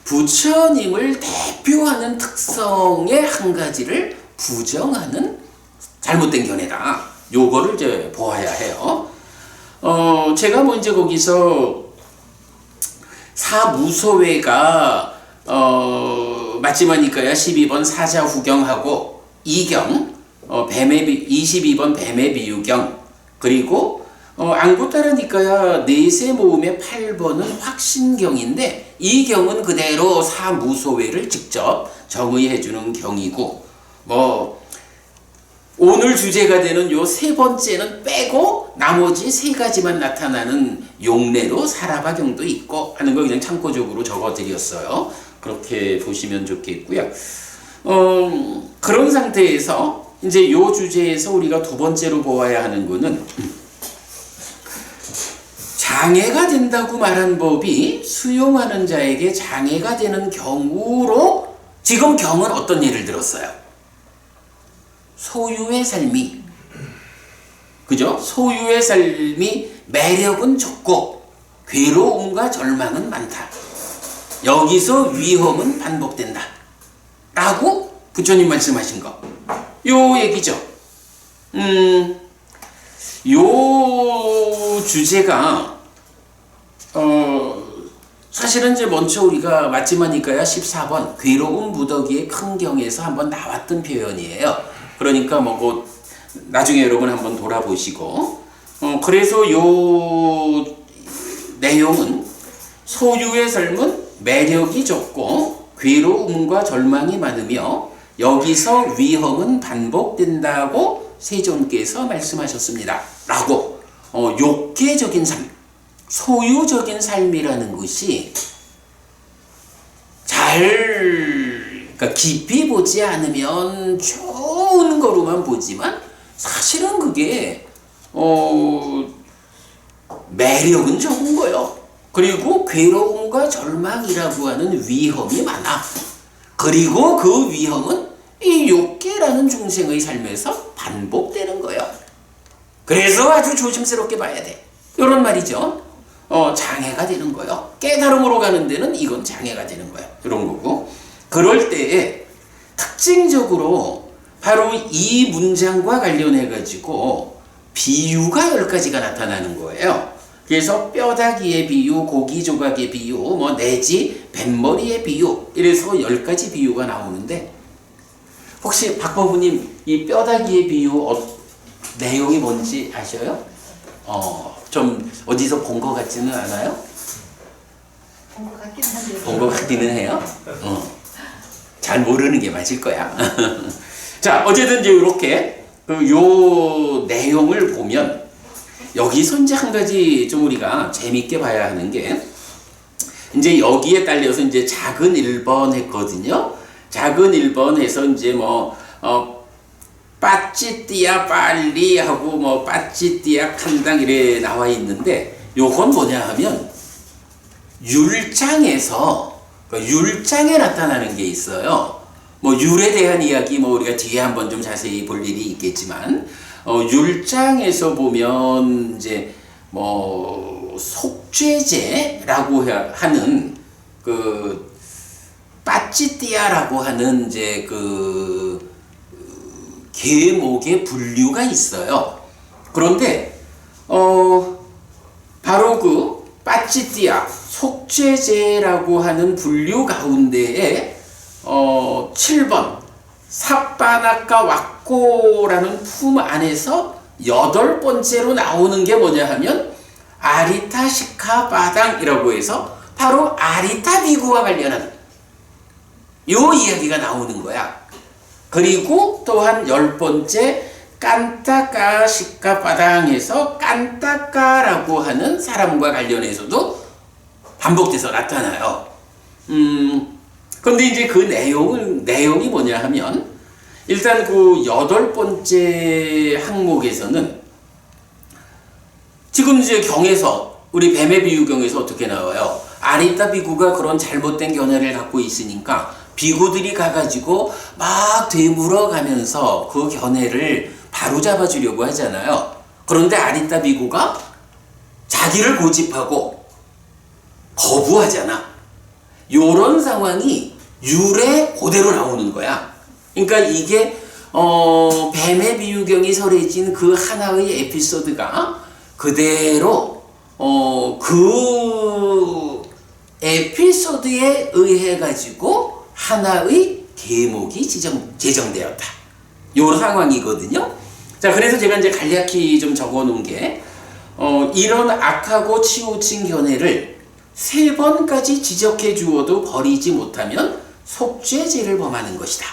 부처님을 대표하는 특성의 한 가지를 부정하는 잘못된 견해다. 요거를 이제 보아야 해요. 제가 먼저 거기서 사무소외가 맞지마니까야 12번 사자후경하고 2경 22번 뱀의 비유경, 그리고 안구따라니까야 내세 모음의 8번은 확신경인데 이 경은 그대로 사무소외를 직접 정의해주는 경이고, 오늘 주제가 되는 요 세 번째는 빼고 나머지 세 가지만 나타나는 용례로 사라바경도 있고 하는 거 그냥 참고적으로 적어드렸어요. 그렇게 보시면 좋겠고요. 그런 상태에서 이제 요 주제에서 우리가 두 번째로 보아야 하는 거는 장애가 된다고 말한 법이 수용하는 자에게 장애가 되는 경우로 지금 경은 어떤 예를 들었어요? 소유의 삶이, 그죠? 소유의 삶이 매력은 적고 괴로움과 절망은 많다. 여기서 위험은 반복된다. 라고 부처님 말씀하신 거. 요 얘기죠. 요 주제가 사실은 이제 먼저 우리가 맞지마니까야 14번 괴로움 무더기의 큰 경에서 한번 나왔던 표현이에요. 그러니까 나중에 여러분 한번 돌아보시고, 그래서 요 내용은 소유의 삶은 매력이 적고 괴로움과 절망이 많으며 여기서 위험은 반복된다고 세존께서 말씀하셨습니다. 라고 욕계적인 삶, 소유적인 삶이라는 것이 그러니까 깊이 보지 않으면 좋은 거로만 보지만 사실은 그게 매력은 적은 거예요. 그리고 괴로움과 절망이라고 하는 위험이 많아. 그리고 그 위험은 이 욕계라는 중생의 삶에서 반복되는 거예요. 그래서 아주 조심스럽게 봐야 돼. 이런 말이죠. 장애가 되는 거예요. 깨달음으로 가는 데는 이건 장애가 되는 거예요. 이런 거고. 그럴 때에 특징적으로 바로 이 문장과 관련해 가지고 비유가 10가지가 나타나는 거예요. 그래서 뼈다귀의 비유, 고기 조각의 비유, 내지 뱃머리의 비유, 이래서 10가지 비유가 나오는데, 혹시 박법우님 이 뼈다귀의 비유 내용이 뭔지 아셔요? 좀 어디서 본 것 같지는 않아요? 본 것 같긴 한데. 본 것 같기는 해요. 잘 모르는 게 맞을 거야. 자, 어쨌든 이제 이렇게 요 내용을 보면 여기서 이제 한 가지 좀 우리가 재밌게 봐야 하는 게, 이제 여기에 딸려서 이제 작은 1번 했거든요. 작은 1번 해서 이제 빠찌띠야 빨리 하고 빠찌띠야 칸당 이래 나와 있는데, 요건 뭐냐 하면 율장에서 율장에 나타나는 게 있어요. 율에 대한 이야기 우리가 뒤에 한번 좀 자세히 볼 일이 있겠지만, 율장에서 보면 이제 뭐 속죄제라고 하는 그 빠찌띠아라고 하는 이제 그 계목의 분류가 있어요. 그런데 바로 그 빠찌띠아 속죄제라고 하는 분류 가운데에 7번 삽바나까 왁고라는 품 안에서 8번째로 나오는 게 뭐냐 하면 아리타 시카 바당이라고 해서 바로 아리타 비구와 관련한 요 이야기가 나오는 거야. 그리고 또한 10번째 깐따까 시카 바당에서 깐따까라고 하는 사람과 관련해서도 반복돼서 나타나요. 근데 이제 그 내용이 뭐냐 하면 일단 그 8번째 항목에서는 지금 이제 경에서 우리 뱀의 비유경에서 어떻게 나와요? 아리타 비구가 그런 잘못된 견해를 갖고 있으니까 비구들이 가가지고 막 되물어가면서 그 견해를 바로잡아 주려고 하잖아요. 그런데 아리타 비구가 자기를 고집하고 거부하잖아. 요런 상황이 유래 그대로 나오는 거야. 그러니까 이게 뱀의 비유경이 설해진 그 하나의 에피소드가 그대로 그 에피소드에 의해 가지고 하나의 계목이 제정되었다. 요 상황이거든요. 자, 그래서 제가 이제 간략히 좀 적어 놓은 게 이런 악하고 치우친 견해를 3번까지 지적해 주어도 버리지 못하면 속죄죄를 범하는 것이다.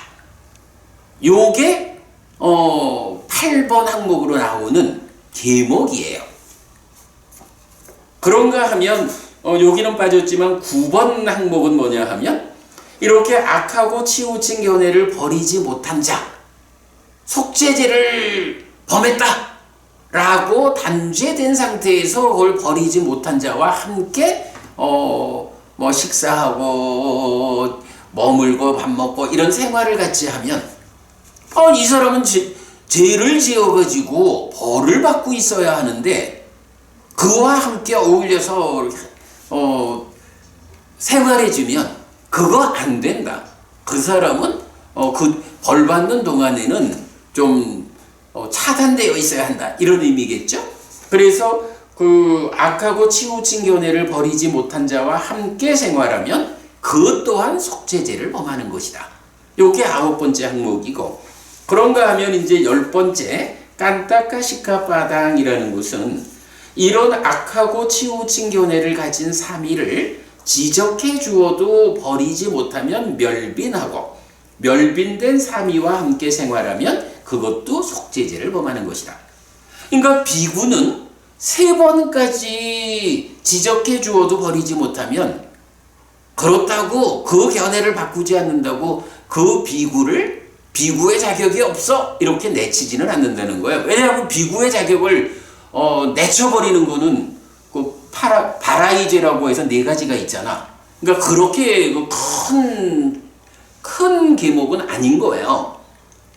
요게 8번 항목으로 나오는 계목이에요. 그런가 하면 여기는 빠졌지만 9번 항목은 뭐냐 하면 이렇게 악하고 치우친 견해를 버리지 못한 자, 속죄죄를 범했다 라고 단죄된 상태에서 그걸 버리지 못한 자와 함께 뭐 식사하고 머물고 밥 먹고 이런 생활을 같이 하면 이 사람은 죄를 지어가지고 벌을 받고 있어야 하는데 그와 함께 어울려서 생활해주면 그거 안 된다. 그 사람은 그 벌 받는 동안에는 좀 차단되어 있어야 한다. 이런 의미겠죠. 그래서 그 악하고 치우친 견해를 버리지 못한 자와 함께 생활하면 그것 또한 속죄죄를 범하는 것이다. 요게 9번째 항목이고, 그런가 하면 이제 10번째 깐따까 시카 바당이라는 것은 이런 악하고 치우친 견해를 가진 사미를 지적해 주어도 버리지 못하면 멸빈하고, 멸빈된 사미와 함께 생활하면 그것도 속죄죄를 범하는 것이다. 그러니까 비구는 3번까지 지적해 주어도 버리지 못하면, 그렇다고 그 견해를 바꾸지 않는다고 그 비구의 자격이 없어 이렇게 내치지는 않는다는 거예요. 왜냐하면 비구의 자격을 내쳐버리는 거는 그 바라이제라고 해서 4가지가 있잖아. 그러니까 그렇게 큰 계목은 아닌 거예요.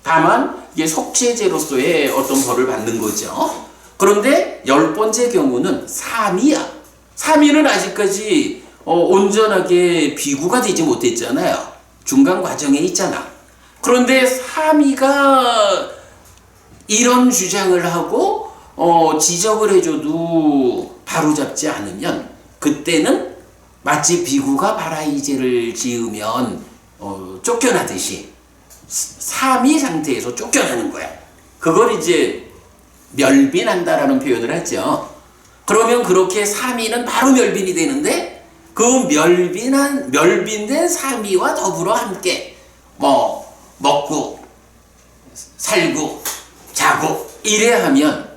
다만 이게 속죄죄로서의 어떤 벌을 받는 거죠. 그런데 10번째 경우는 사미야. 사미는 아직까지 온전하게 비구가 되지 못했잖아요. 중간 과정에 있잖아. 그런데 사미가 이런 주장을 하고 지적을 해줘도 바로잡지 않으면 그때는 마치 비구가 바라이제를 지으면 쫓겨나듯이 사미 상태에서 쫓겨나는 거야. 그걸 이제 멸빈한다라는 표현을 하죠. 그러면 그렇게 사미는 바로 멸빈이 되는데 그 멸빈된 사미와 더불어 함께 먹고 살고 자고 이래 하면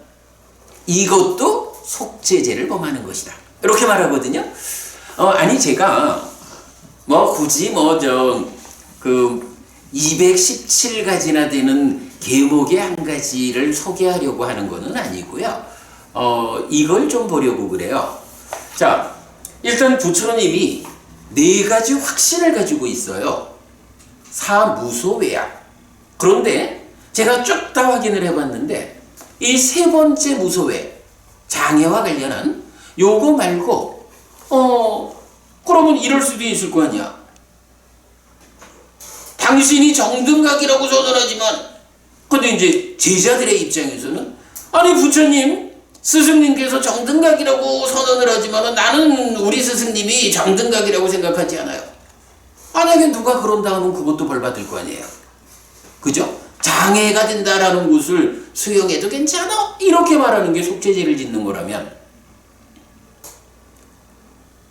이것도 속죄죄를 범하는 것이다. 이렇게 말하거든요. 아니 제가 굳이 217가지나 되는 계목의 한 가지를 소개하려고 하는 것은 아니고요. 이걸 좀 보려고 그래요. 자, 일단 부처님이 4가지 확신을 가지고 있어요. 사무소외약. 그런데 제가 쭉 다 확인을 해봤는데 이 3번째 무소외, 장애와 관련한 요거 말고 그러면 이럴 수도 있을 거 아니야. 당신이 정등각이라고 선언하지만 근데 이제 제자들의 입장에서는 아니 부처님 스승님께서 정등각이라고 선언을 하지만 나는 우리 스승님이 정등각이라고 생각하지 않아요. 만약에 누가 그런다 하면 그것도 벌 받을 거 아니에요. 그죠? 장애가 된다라는 것을 수용해도 괜찮아? 이렇게 말하는 게 속죄죄를 짓는 거라면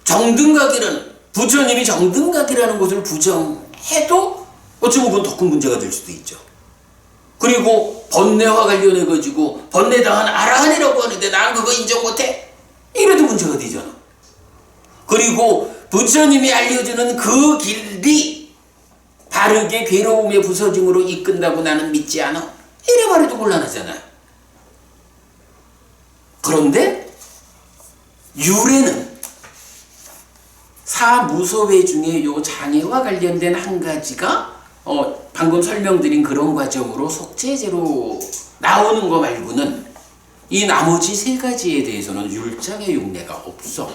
정등각이라는 부처님이 정등각이라는 것을 부정해도 어쩌면 그건 더 큰 문제가 될 수도 있죠. 그리고 번뇌와 관련해가지고 번뇌당한 아라한이라고 하는데 난 그거 인정 못해? 이래도 문제가 되잖아. 그리고 부처님이 알려주는 그 길이 바르게 괴로움의 부서짐으로 이끈다고 나는 믿지 않아. 이래 말해도 곤란하잖아. 그런데 유래는 사무소회 중에 요 장애와 관련된 한 가지가 방금 설명드린 그런 과정으로 속죄제로 나오는 거 말고는 이 나머지 세 가지에 대해서는 율장의 용례가 없어.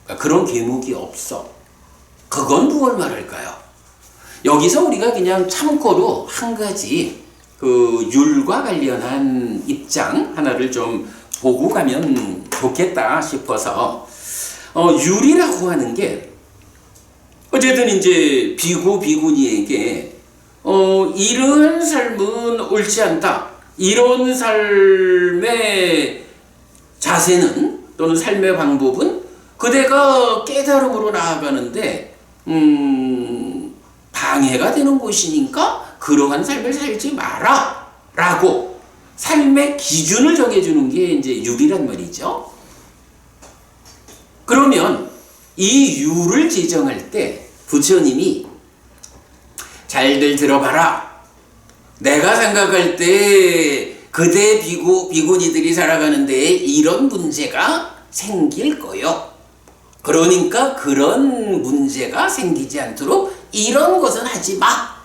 그러니까 그런 계목이 없어. 그건 무엇 말할까요? 여기서 우리가 그냥 참고로 한 가지 그 율과 관련한 입장 하나를 좀 보고 가면 좋겠다 싶어서 율이라고 하는 게 어쨌든 이제 비구 비구니에게 이러한 삶은 옳지 않다. 이런 삶의 자세는 또는 삶의 방법은 그대가 깨달음으로 나아가는데 방해가 되는 것이니까 그러한 삶을 살지 마라 라고 삶의 기준을 정해주는 게 이제 율이란 말이죠. 그러면 이 율을 제정할 때 부처님이 잘들 들어봐라. 내가 생각할 때 그대 비구니들이 살아가는데 이런 문제가 생길 거요. 그러니까 그런 문제가 생기지 않도록 이런 것은 하지 마.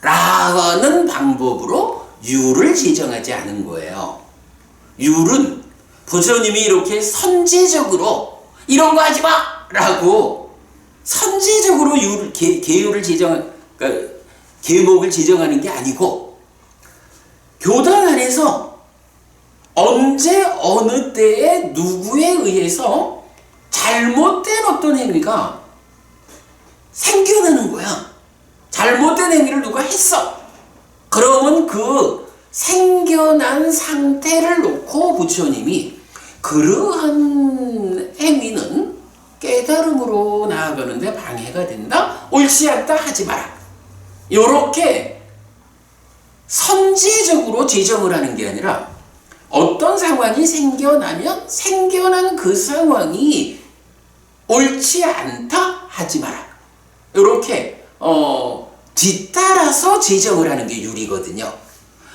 라는 방법으로 율을 제정하지 않은 거예요. 율은 부처님이 이렇게 선제적으로 이런 거 하지 마! 라고 선제적으로 계율을 그러니까 계목을 제정하는 게 아니고 교단 안에서 언제 어느 때에 누구에 의해서 잘못된 어떤 행위가 생겨나는 거야. 잘못된 행위를 누가 했어. 그러면 그 생겨난 상태를 놓고 부처님이 그러한 행위는 깨달음으로 나아가는데 방해가 된다. 옳지 않다 하지 마라. 요렇게 선제적으로 제정을 하는 게 아니라 어떤 상황이 생겨나면 생겨난 그 상황이 옳지 않다 하지 마라. 요렇게 뒤따라서 제정을 하는 게 율이거든요.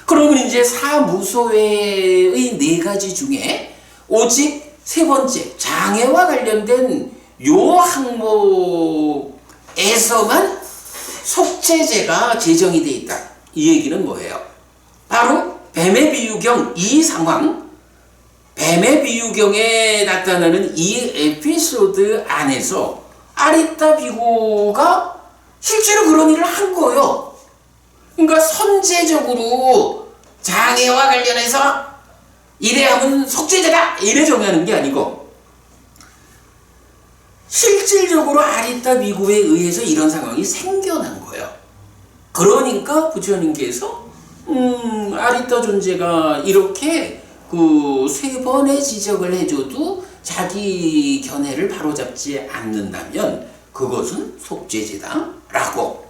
그러면 이제 사무소회의 네 가지 중에 오직 세 번째 장애와 관련된 요 항목에서만 속죄제가 제정이 돼 있다. 이 얘기는 뭐예요? 바로 뱀의 비유경 이 상황, 뱀의 비유경에 나타나는 이 에피소드 안에서 아리따 비고가 실제로 그런 일을 한 거예요. 그러니까 선제적으로 장애와 관련해서 이래 하면 속죄제다 이래 정하는 게 아니고 실질적으로 아리따 비고에 의해서 이런 상황이 생겨난 거예요. 그러니까 부처님께서 아리따 존재가 이렇게 그 세 번의 지적을 해줘도 자기 견해를 바로잡지 않는다면 그것은 속죄제다 라고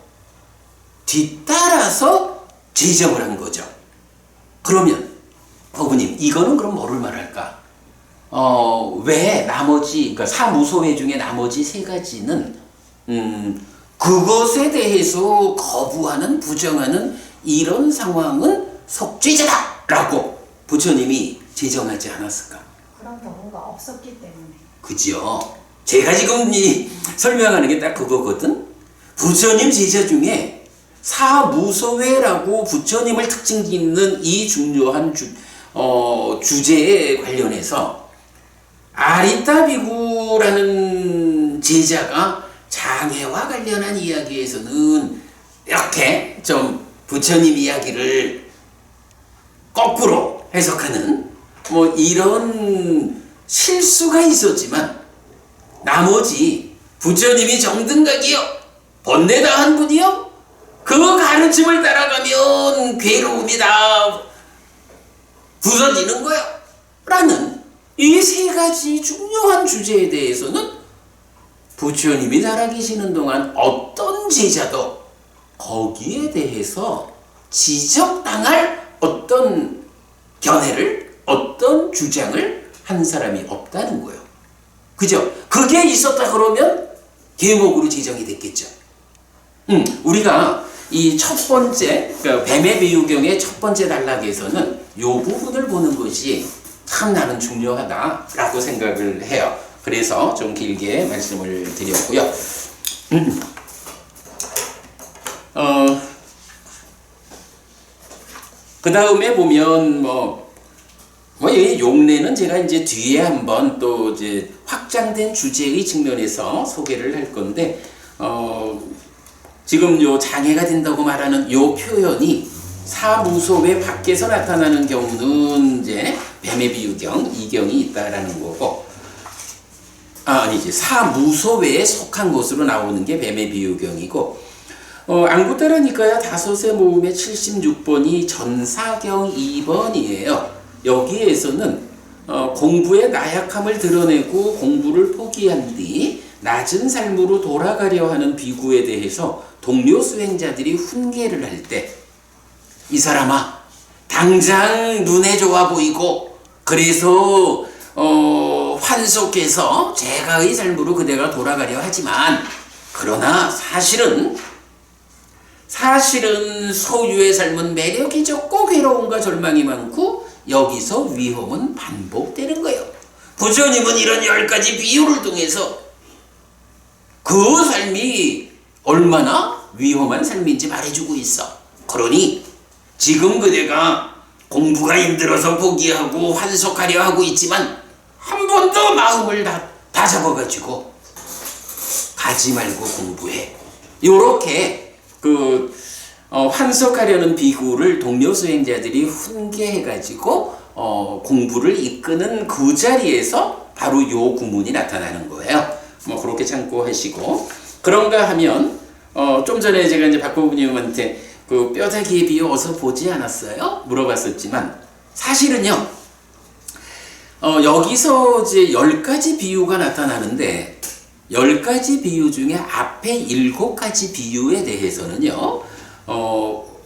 뒤따라서 제정을 한 거죠. 그러면 법부님 이거는 그럼 뭐를 말할까? 왜 나머지 그러니까 사무소회 중에 나머지 세 가지는 그것에 대해서 거부하는 부정하는 이런 상황은 속죄제다 라고 부처님이 제정하지 않았을까? 그런 경우가 없었기 때문에. 그죠? 제가 지금 설명하는 게 딱 그거거든. 부처님 제자 중에 사무소회라고 부처님을 특징 짓는 이 중요한 주제에 관련해서 아리따비구라는 제자가 장애와 관련한 이야기에서는 이렇게 좀 부처님 이야기를 거꾸로 해석하는 뭐 이런 실수가 있었지만 나머지 부처님이 정등각이요 번뇌다한 분이요 그 가르침을 따라가면 괴로움이 다 부서지는 거요 라는 이 세 가지 중요한 주제에 대해서는 부처님이 살아계시는 동안 어떤 제자도 거기에 대해서 지적당할 어떤 견해를 어떤 주장을 한 사람이 없다는 거예요. 그죠? 그게 있었다 그러면 계목으로 지정이 됐겠죠. 우리가 이 첫 번째 그러니까 뱀의 비유경의 첫 번째 단락에서는 이 부분을 보는 것이 참 나는 중요하다라고 생각을 해요. 그래서 좀 길게 말씀을 드렸고요. 그 다음에 보면 이 용례는 제가 이제 뒤에 한번 또 이제 확장된 주제의 측면에서 소개를 할 건데, 지금 요 장애가 된다고 말하는 요 표현이 사무소의 밖에서 나타나는 경우는 이제 뱀의 비유경, 이경이 있다라는 거고, 아니지, 사무소에 속한 것으로 나오는 게 뱀의 비유경이고, 안구따라니까야 다섯의 모음의 76번이 전사경 2번이에요. 여기에서는 공부의 나약함을 드러내고 공부를 포기한 뒤 낮은 삶으로 돌아가려 하는 비구에 대해서 동료 수행자들이 훈계를 할 때, 이 사람아, 당장 눈에 좋아 보이고 그래서 환속해서 제가의 삶으로 그대가 돌아가려 하지만, 그러나 사실은 소유의 삶은 매력이 적고 괴로움과 절망이 많고 여기서 위험은 반복되는 거예요. 부처님은 이런 10가지 비유를 통해서 그 삶이 얼마나 위험한 삶인지 말해주고 있어. 그러니 지금 그대가 공부가 힘들어서 포기하고 환속하려 하고 있지만 한 번 더 마음을 다 잡아가지고 가지 말고 공부해. 요렇게 환속하려는 비구를 동료 수행자들이 훈계해가지고 공부를 이끄는 그 자리에서 바로 요 구문이 나타나는 거예요. 그렇게 참고하시고, 그런가 하면 좀 전에 제가 이제 박보부님한테 그 뼈다귀의 비유 어서 보지 않았어요? 물어봤었지만, 사실은요, 여기서 이제 10가지 비유가 나타나는데 10가지 비유 중에 앞에 7가지 비유에 대해서는요,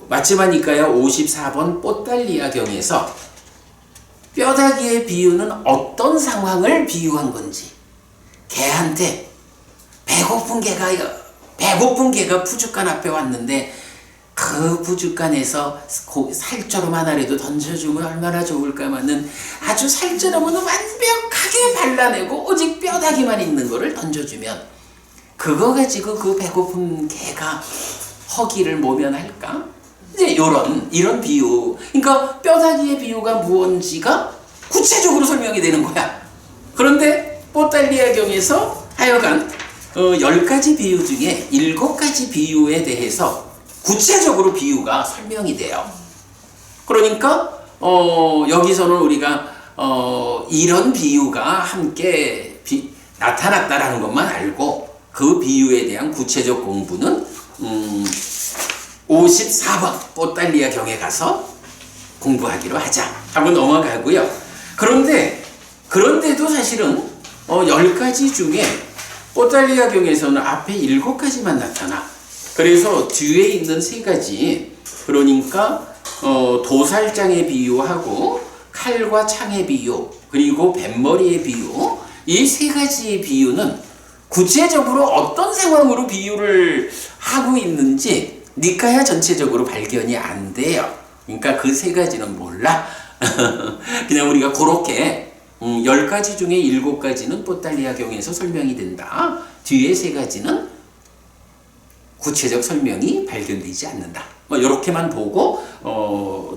마치마니까야 54번 뽀달리아경에서 뼈다귀의 비유는 어떤 상황을 비유한 건지, 개한테 배고픈 개가 푸주간 앞에 왔는데 그 푸주간에서 살처럼 하나라도 던져주면 얼마나 좋을까마는 아주 살처럼은 완벽하게 발라내고 오직 뼈다귀만 있는 거를 던져주면 그거 가지고 그 배고픈 개가 허기를 모면할까? 이제 이런 비유. 그러니까 뼈다귀의 비유가 무언지가 구체적으로 설명이 되는 거야. 그런데 뽀달리아경에서 하여간 10가지 비유 중에 7가지 비유에 대해서 구체적으로 비유가 설명이 돼요. 그러니까 여기서는 우리가 이런 비유가 함께 나타났다라는 것만 알고 그 비유에 대한 구체적 공부는 54번 뽀달리아 경에 가서 공부하기로 하자 하고 넘어가고요. 그런데도 사실은 10가지 중에 뽀달리아 경에서는 앞에 7가지만 나타나. 그래서 뒤에 있는 3가지, 그러니까 도살장의 비유하고 칼과 창의 비유 그리고 뱀머리의 비유, 이 3가지 비유는 구체적으로 어떤 상황으로 비유를 하고 있는지 니카야 전체적으로 발견이 안 돼요. 그러니까 그 3가지는 몰라. 그냥 우리가 그렇게 10가지 중에 7가지는 뽀달리아 경에서 설명이 된다. 뒤에 3가지는 구체적 설명이 발견되지 않는다. 뭐 이렇게만 보고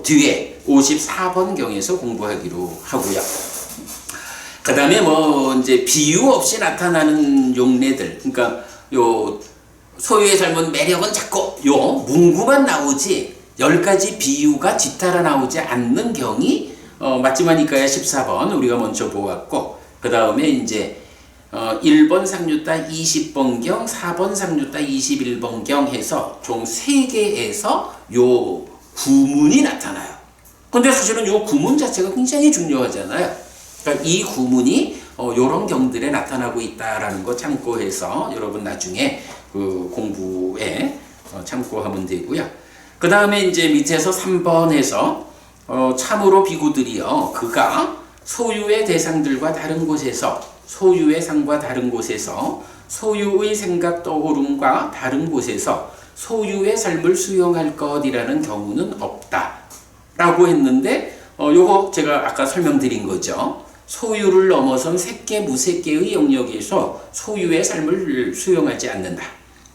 뒤에 54번경에서 공부하기로 하고요. 그 다음에 뭐 이제 비유 없이 나타나는 용례들, 그러니까 요 소유의 삶은 매력은 작고 요 문구만 나오지 10가지 비유가 뒤따라 나오지 않는 경이 맞지마니까야 14번 우리가 먼저 보았고, 그 다음에 이제 1번 상류따 20번경, 4번 상류따 21번경 해서 총 3개에서 요 구문이 나타나요. 근데 사실은 요 구문 자체가 굉장히 중요하잖아요. 그러니까 이 구문이 요런 경들에 나타나고 있다라는 거 참고해서 여러분 나중에 그 공부에 참고하면 되고요. 그 다음에 이제 밑에서 3번에서 참으로 비구들이여 그가 소유의 대상들과 다른 곳에서 소유의 상과 다른 곳에서 소유의 생각 떠오름과 다른 곳에서 소유의 삶을 수용할 것이라는 경우는 없다 라고 했는데 요거 제가 아까 설명드린 거죠. 소유를 넘어선 색계 무색계의 영역에서 소유의 삶을 수용하지 않는다.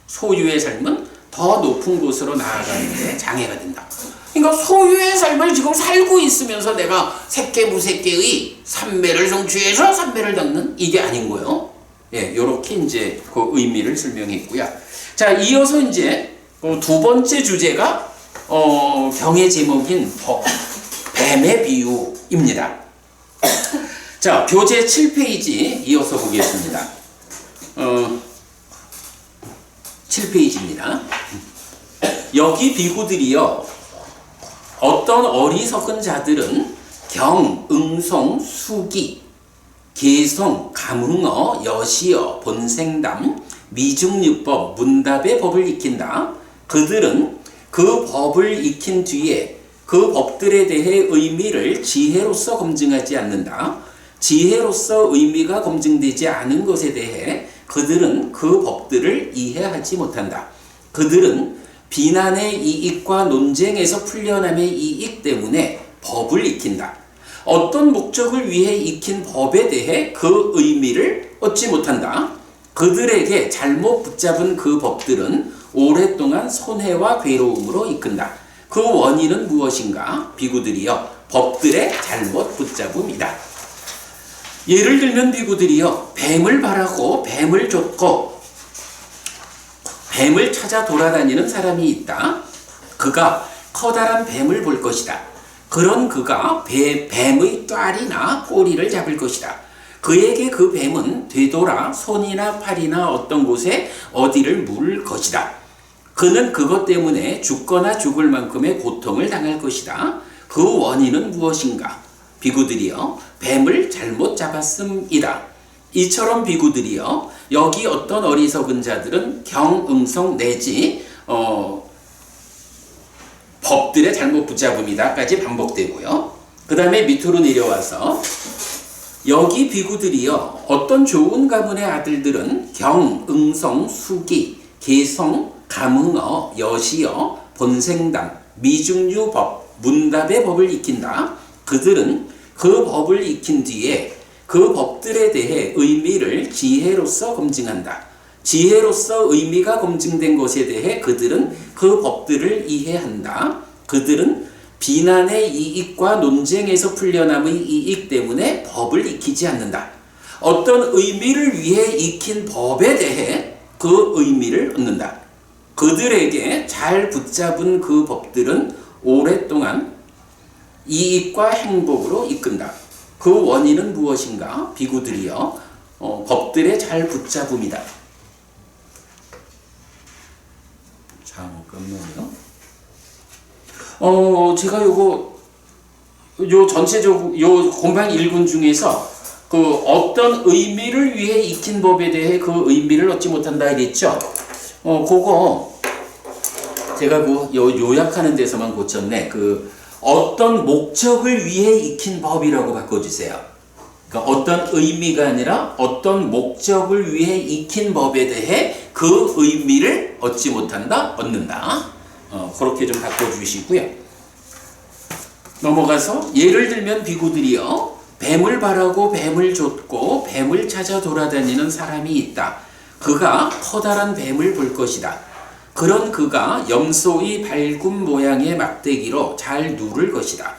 소유의 삶은 더 높은 곳으로 나아가는데 장애가 된다. 그러니까 소유의 삶을 지금 살고 있으면서 내가 색계 무색계의 삼매를 성취해서 삼매를 닦는 이게 아닌 거예요. 예, 요렇게 이제 그 의미를 설명했고요. 자, 이어서 이제 두 번째 주제가 경의 제목인 뱀의 비유입니다. 자, 교재 7페이지 이어서 보겠습니다. 7페이지입니다. 여기 비구들이여 어떤 어리석은 자들은 경, 응송, 수기, 계성, 감흥어, 여시어, 본생담, 미중유법, 문답의 법을 익힌다. 그들은 그 법을 익힌 뒤에 그 법들에 대해 의미를 지혜로서 검증하지 않는다. 지혜로서 의미가 검증되지 않은 것에 대해 그들은 그 법들을 이해하지 못한다. 그들은 비난의 이익과 논쟁에서 풀려남의 이익 때문에 법을 익힌다. 어떤 목적을 위해 익힌 법에 대해 그 의미를 얻지 못한다. 그들에게 잘못 붙잡은 그 법들은 오랫동안 손해와 괴로움으로 이끈다. 그 원인은 무엇인가? 비구들이여 법들의 잘못 붙잡음이다. 예를 들면 비구들이여 뱀을 바라고 뱀을 쫓고 뱀을 찾아 돌아다니는 사람이 있다. 그가 커다란 뱀을 볼 것이다. 그런 그가 뱀의 뙬리나 꼬리를 잡을 것이다. 그에게 그 뱀은 되돌아 손이나 팔이나 어떤 곳에 어디를 물 것이다. 그는 그것 때문에 죽거나 죽을 만큼의 고통을 당할 것이다. 그 원인은 무엇인가? 비구들이여 뱀을 잘못 잡았음이다. 이처럼 비구들이여 여기 어떤 어리석은 자들은 경응성 내지 법들의 잘못 붙잡음이다까지 반복되고요. 그 다음에 밑으로 내려와서 여기 비구들이여 어떤 좋은 가문의 아들들은 경응성 수기 계성 감흥어 여시어 본생담 미중유법 문답의 법을 익힌다. 그들은 그 법을 익힌 뒤에 그 법들에 대해 의미를 지혜로서 검증한다. 지혜로서 의미가 검증된 것에 대해 그들은 그 법들을 이해한다. 그들은 비난의 이익과 논쟁에서 풀려남의 이익 때문에 법을 익히지 않는다. 어떤 의미를 위해 익힌 법에 대해 그 의미를 얻는다. 그들에게 잘 붙잡은 그 법들은 오랫동안 이익과 행복으로 이끈다. 그 원인은 무엇인가? 비구들이여 법들에 잘 붙잡음이다. 잠깐만요. 제가 요 전체적으로 요 곰팡이 1군 중에서 그 어떤 의미를 위해 익힌 법에 대해 그 의미를 얻지 못한다 이랬죠. 그거 제가 그 요약하는 데서만 고쳤네. 그 어떤 목적을 위해 익힌 법이라고 바꿔주세요. 그러니까 어떤 의미가 아니라 어떤 목적을 위해 익힌 법에 대해 그 의미를 얻지 못한다, 얻는다. 그렇게 좀 바꿔주시고요. 넘어가서 예를 들면 비구들이여 뱀을 바라고 뱀을 쫓고 뱀을 찾아 돌아다니는 사람이 있다. 그가 커다란 뱀을 볼 것이다. 그런 그가 염소의 발굽 모양의 막대기로 잘 누를 것이다.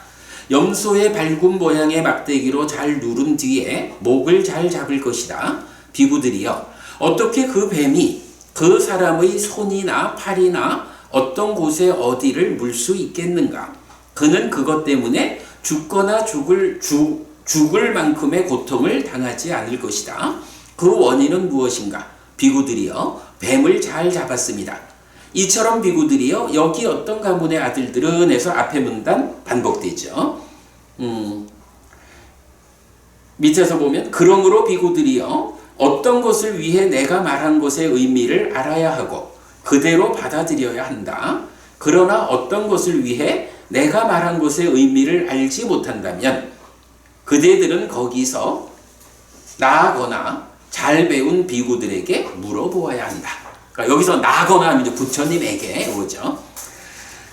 염소의 발굽 모양의 막대기로 잘 누른 뒤에 목을 잘 잡을 것이다. 비구들이여, 어떻게 그 뱀이 그 사람의 손이나 팔이나 어떤 곳에 어디를 물 수 있겠는가? 그는 그것 때문에 죽거나 죽을 만큼의 고통을 당하지 않을 것이다. 그 원인은 무엇인가? 비구들이여, 뱀을 잘 잡았습니다. 이처럼 비구들이여, 여기 어떤 가문의 아들들은 해서 앞에 문단 반복되죠. 밑에서 보면 그러므로 비구들이여, 어떤 것을 위해 내가 말한 것의 의미를 알아야 하고 그대로 받아들여야 한다. 그러나 어떤 것을 위해 내가 말한 것의 의미를 알지 못한다면 그대들은 거기서 나아거나 잘 배운 비구들에게 물어보아야 한다. 그러니까 여기서 나거나 하면 이제 부처님에게 오죠.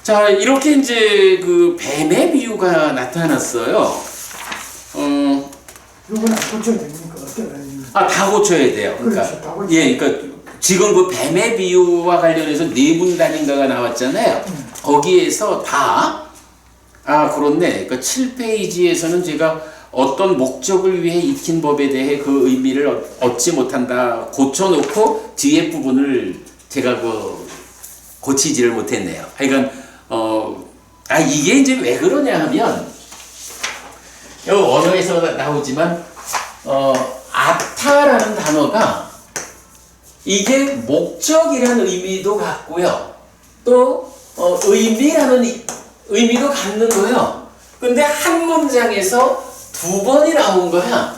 자, 이렇게 이제 그 뱀의 비유가 나타났어요. 이건 안 고쳐야 됩니까? 어때요? 다 고쳐야 돼요. 그러니까, 그렇죠, 다 고쳐야 예, 그러니까 지금 그 뱀의 비유와 관련해서 네 문단인가가 나왔잖아요. 거기에서 다, 그렇네. 그러니까 7페이지에서는 제가 어떤 목적을 위해 익힌 법에 대해 그 의미를 얻지 못한다 고쳐놓고 뒤에 부분을 제가 고치지를 못했네요. 하여간 이게 이제 왜 그러냐 하면 여기 언어에서 나오지만 아타라는 단어가 이게 목적이라는 의미도 갖고요. 또 의미라는 의미도 갖는 거예요. 근데 한 문장에서 두 번이 나온 거야.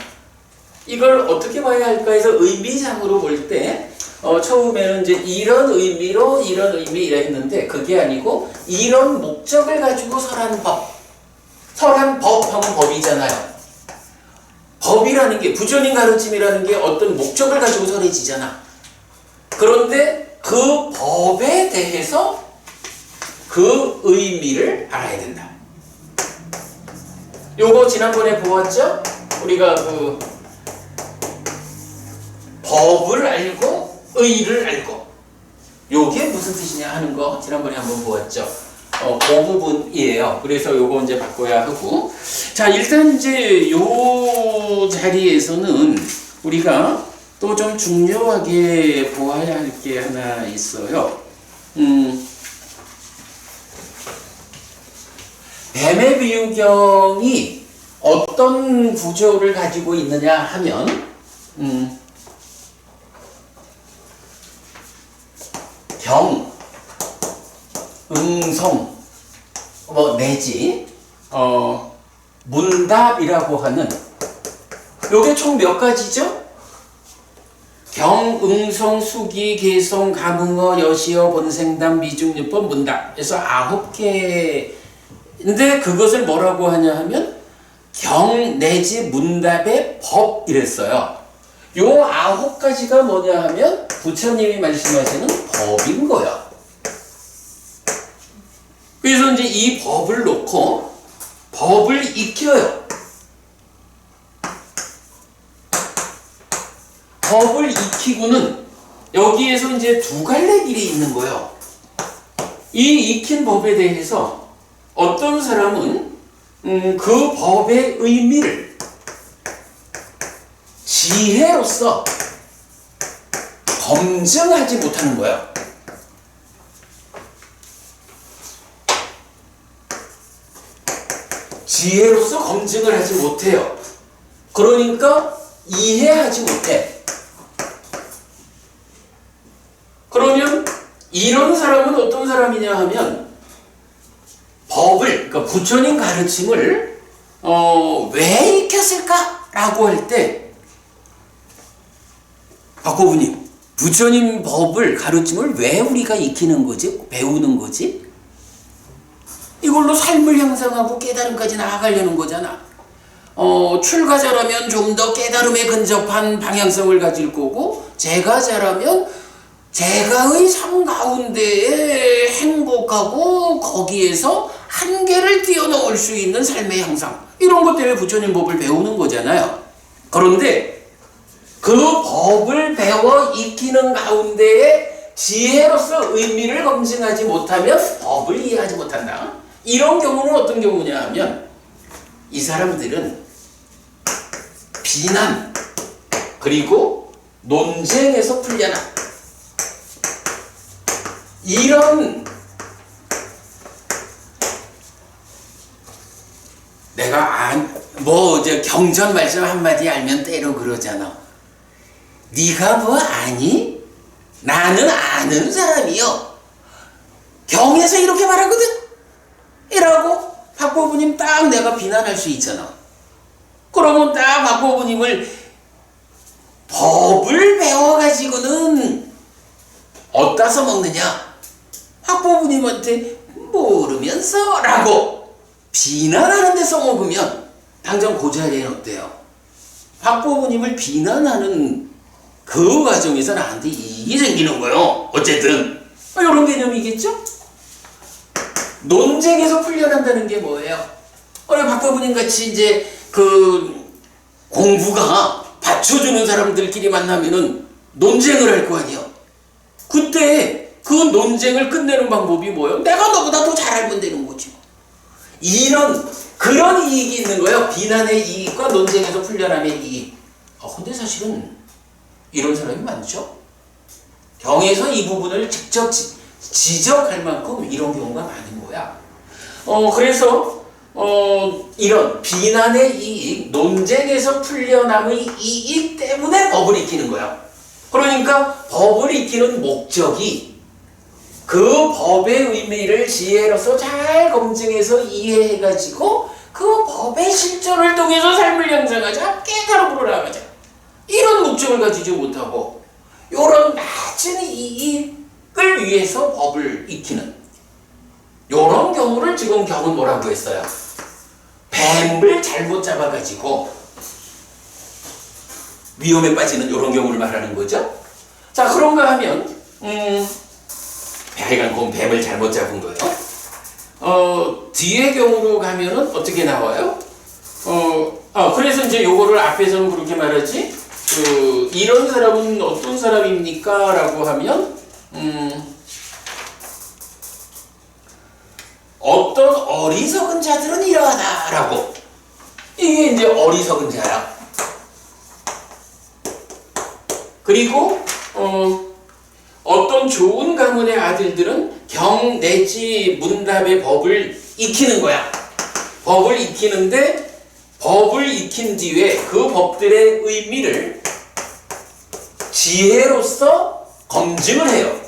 이걸 어떻게 봐야 할까 해서 의미상으로 볼 때 처음에는 이제 이런 의미로 이런 의미 이라 했는데 그게 아니고 이런 목적을 가지고 설한 법. 설한 법 하면 법이잖아요. 법이라는 게 부처님 가르침이라는 게 어떤 목적을 가지고 설해지잖아. 그런데 그 법에 대해서 그 의미를 알아야 된다. 요거 지난번에 보았죠? 우리가 그 법을 알고 의를 알고 요게 무슨 뜻이냐 하는 거 지난번에 한번 보았죠. 그 부분이에요. 그래서 요거 이제 바꿔야 하고, 자, 일단 이제 요 자리에서는 우리가 또 좀 중요하게 보아야 할 게 하나 있어요. 뱀의 비유경이 어떤 구조를 가지고 있느냐 하면, 경, 응송, 내지 문답이라고 하는 요게 총 몇 가지죠? 경, 응송, 수기, 개송, 감응어, 여시어, 본생담, 미중유법, 문답. 그래서 9개. 근데 그것을 뭐라고 하냐 하면 경 내지 문답의 법 이랬어요. 요 9가지가 뭐냐 하면 부처님이 말씀하시는 법인 거예요. 그래서 이제 이 법을 놓고 법을 익혀요. 법을 익히고는 여기에서 이제 두 갈래 길이 있는 거예요. 이 익힌 법에 대해서 어떤 사람은 그 법의 의미를 지혜로서 검증하지 못하는 거예요. 지혜로서 검증을 하지 못해요. 그러니까 이해하지 못해. 그러면 이런 사람은 어떤 사람이냐 하면 법을, 그러니까 부처님 가르침을 왜 익혔을까라고 할 때 박고부님, 부처님 법을 가르침을 왜 우리가 익히는 거지? 배우는 거지? 이걸로 삶을 향상하고 깨달음까지 나아가려는 거잖아. 출가자라면 좀 더 깨달음에 근접한 방향성을 가질 거고, 제가자라면 제가의 삶 가운데에 행복하고 거기에서 한계를 뛰어넘을 수 있는 삶의 향상, 이런 것 때문에 부처님 법을 배우는 거잖아요. 그런데 그 법을 배워 익히는 가운데에 지혜로서 의미를 검증하지 못하면 법을 이해하지 못한다. 이런 경우는 어떤 경우냐 하면 이 사람들은 비난 그리고 논쟁에서 풀려나 이런 내가 뭐 이제 경전 말씀 한마디 알면 때로 그러잖아. 네가 뭐 아니? 나는 아는 사람이요. 경에서 이렇게 말하거든. 이라고 박보부님 딱 내가 비난할 수 있잖아. 그러면 딱 박보부님을 법을 배워가지고는 어디다 써먹느냐? 박보부님한테 모르면서 라고 비난하는 데 써먹으면 당장 그 자리에는 어때요? 박보부님을 비난하는 그 과정에서 나한테 이익이 생기는 거예요. 어쨌든 이런 개념이겠죠? 논쟁에서 풀려난다는 게 뭐예요? 박보부님 같이 이제 그 공부가 받쳐주는 사람들끼리 만나면은 논쟁을 할 거 아니야. 그때 그 논쟁을 끝내는 방법이 뭐예요? 내가 너보다 더 잘 알면 되는 거지. 그런 이익이 있는 거예요. 비난의 이익과 논쟁에서 풀려남의 이익. 근데 사실은 이런 사람이 많죠. 경에서 이 부분을 직접 지적할 만큼 이런 경우가 많은 거야. 그래서 이런 비난의 이익, 논쟁에서 풀려남의 이익 때문에 법을 익히는 거야. 그러니까 법을 익히는 목적이 그 법의 의미를 지혜로서 잘 검증해서 이해해가지고 그 법의 실천을 통해서 삶을 형성하자, 깨달음으로 나가자. 이런 목적을 가지지 못하고 이런 낮은 이익을 위해서 법을 익히는 이런 경우를 지금 경은 뭐라고 했어요? 뱀을 잘못 잡아가지고 위험에 빠지는 이런 경우를 말하는 거죠. 자, 그런가 하면 하여간 그 뱀을 잘못 잡은 거예요. 뒤의 경우로 가면은 어떻게 나와요? 그래서 이제 요거를 앞에서는 그렇게 말하지. 이런 사람은 어떤 사람입니까? 라고 하면 어떤 어리석은 자들은 이러하다 라고. 이게 이제 어리석은 자야. 그리고 어떤 좋은 가문의 아들들은 경 내지 문답의 법을 익히는 거야. 법을 익히는데 법을 익힌 뒤에 그 법들의 의미를 지혜로서 검증을 해요.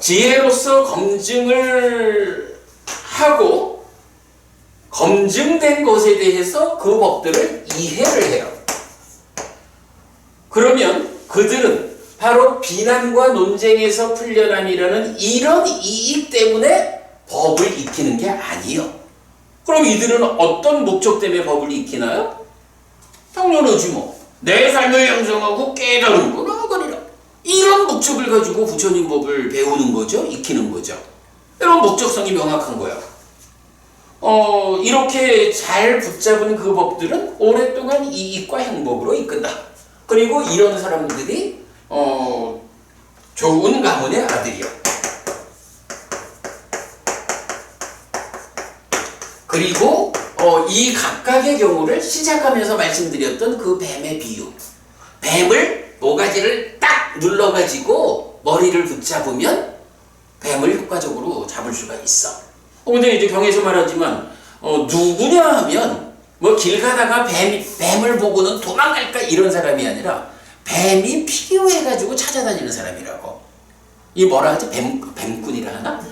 지혜로서 검증을 하고 검증된 것에 대해서 그 법들을 이해를 해요. 그러면 그들은 바로 비난과 논쟁에서 풀려남이라는 이런 이익 때문에 법을 익히는 게 아니에요. 그럼 이들은 어떤 목적 때문에 법을 익히나요? 당연하지 뭐. 내 삶을 형성하고 깨달은 거라. 이런 목적을 가지고 부처님 법을 배우는 거죠. 익히는 거죠. 이런 목적성이 명확한 거야. 이렇게 잘 붙잡은 그 법들은 오랫동안 이익과 행복으로 이끈다. 그리고 이런 사람들이 좋은 가문의 아들이요. 그리고 이 각각의 경우를 시작하면서 말씀드렸던 그 뱀의 비유. 뱀을 모가지를 딱 눌러가지고 머리를 붙잡으면 뱀을 효과적으로 잡을 수가 있어. 근데 이제 경에서 말하지만 누구냐 하면 뭐 길 가다가 뱀을 보고는 도망갈까 이런 사람이 아니라 뱀이 필요해가지고 찾아다니는 사람이라고. 이 뭐라 하지? 뱀꾼이라 하나?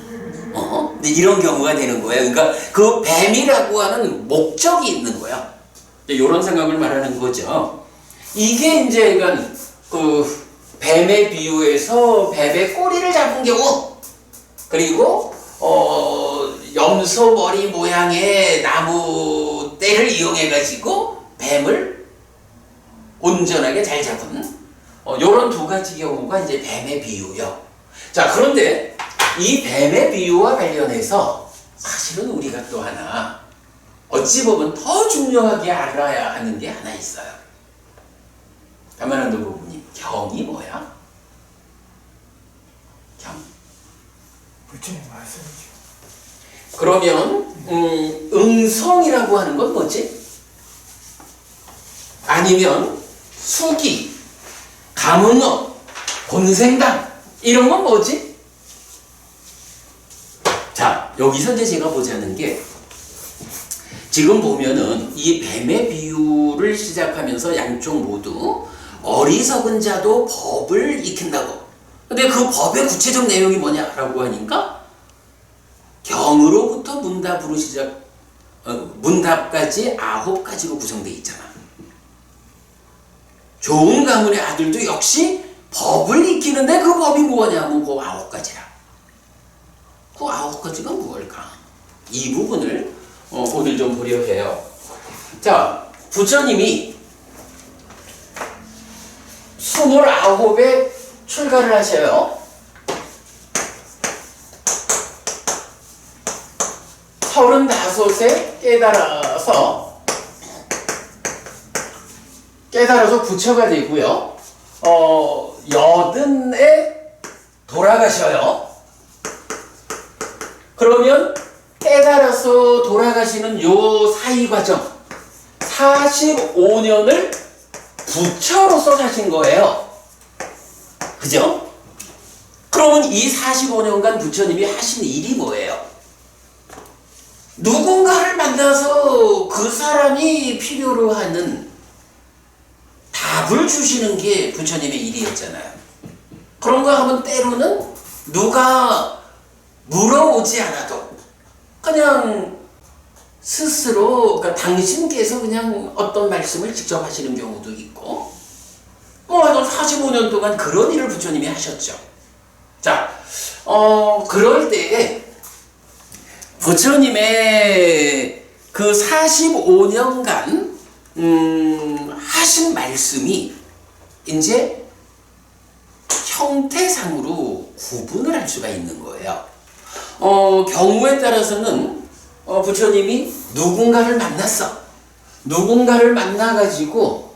근데 이런 경우가 되는 거예요. 그러니까 그 뱀이라고 하는 목적이 있는 거야. 이런 생각을 말하는 거죠. 이게 이제 그러니까 그 뱀의 비유에서 뱀의 꼬리를 잡은 경우, 그리고 염소 머리 모양의 나무 떼를 이용해 가지고 뱀을 온전하게 잘 잡은 요런 두 가지 경우가 이제 뱀의 비유요. 자, 그런데 이 뱀의 비유와 관련해서 사실은 우리가 또 하나 어찌 보면 더 중요하게 알아야 하는 게 하나 있어요. 가만한도 부부님, 경이 뭐야? 경. 부처님 말씀이죠. 그러면 응성이라고 하는 건 뭐지? 아니면 수기, 가문어, 곤생당 이런 건 뭐지? 자, 여기서 이제 제가 보자는 게 지금 보면은 이 뱀의 비유를 시작하면서 양쪽 모두 어리석은 자도 법을 익힌다고. 근데 그 법의 구체적 내용이 뭐냐라고 하니까 경으로부터 문답으로 문답까지 9가지로 구성되어 있잖아. 좋은 가문의 아들도 역시 법을 익히는데 그 법이 뭐냐면 그 9가지라. 그 9가지가 무엇일까? 이 부분을 오늘 좀 보려 해요. 자, 부처님이 29에 출가를 하셔요. 35에 깨달아서 부처가 되고요. 80에 돌아가셔요. 그러면 깨달아서 돌아가시는 요 사이 과정 45년을 부처로서 사신 거예요. 그죠? 그러면 이 45년간 부처님이 하신 일이 뭐예요? 누군가를 만나서 그 사람이 필요로 하는 답을 주시는 게 부처님의 일이었잖아요. 그런가 하면 때로는 누가 물어오지 않아도 그냥 스스로, 그러니까 당신께서 그냥 어떤 말씀을 직접 하시는 경우도 있고, 한 45년 동안 그런 일을 부처님이 하셨죠. 자, 그럴 때에 부처님의 그 45년간 하신 말씀이 이제 형태상으로 구분을 할 수가 있는 거예요. 경우에 따라서는 부처님이 누군가를 만났어. 누군가를 만나가지고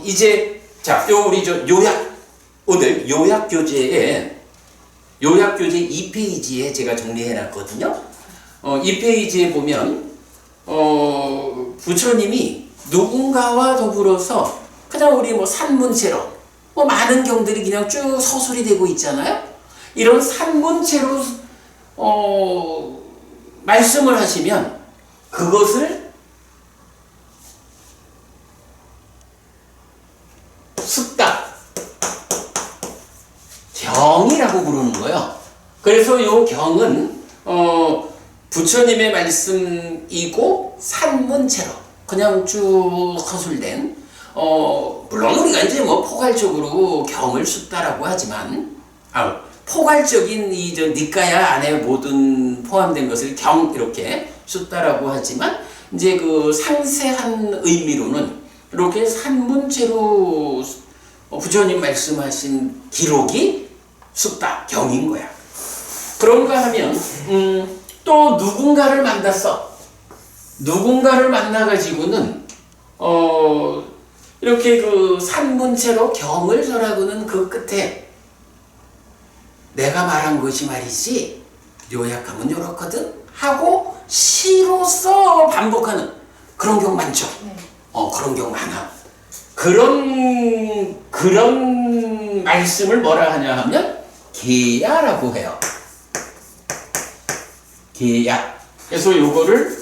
이제 자, 우리 오늘 요약교재 2페이지에 제가 정리해놨거든요. 이 페이지에 보면 부처님이 누군가와 더불어서 그냥 우리 산문체로 많은 경들이 그냥 쭉 서술이 되고 있잖아요. 이런 산문체로 말씀을 하시면 그것을 숙답, 경이라고 부르는 거예요. 그래서 이 경은 부처님의 말씀이고 산문체로 그냥 쭉 서술된 물론 우리가 이제 포괄적으로 경을 숙다라고 하지만 포괄적인 이 니까야 안에 모든 포함된 것을 경 이렇게 숙다라고 하지만 이제 그 상세한 의미로는 이렇게 산문체로 부처님 말씀하신 기록이 숙다 경인 거야. 그런가 하면 또 누군가를 만났어. 누군가를 만나가지고는 이렇게 그 산문체로 경을 설하고는 그 끝에 내가 말한 것이 말이지 요약하면 요렇거든 하고 시로서 반복하는 그런 경우 많죠. 네. 그런 경우 많아. 그런 말씀을 뭐라 하냐 하면 계야라고 해요. 계야. 그래서 요거를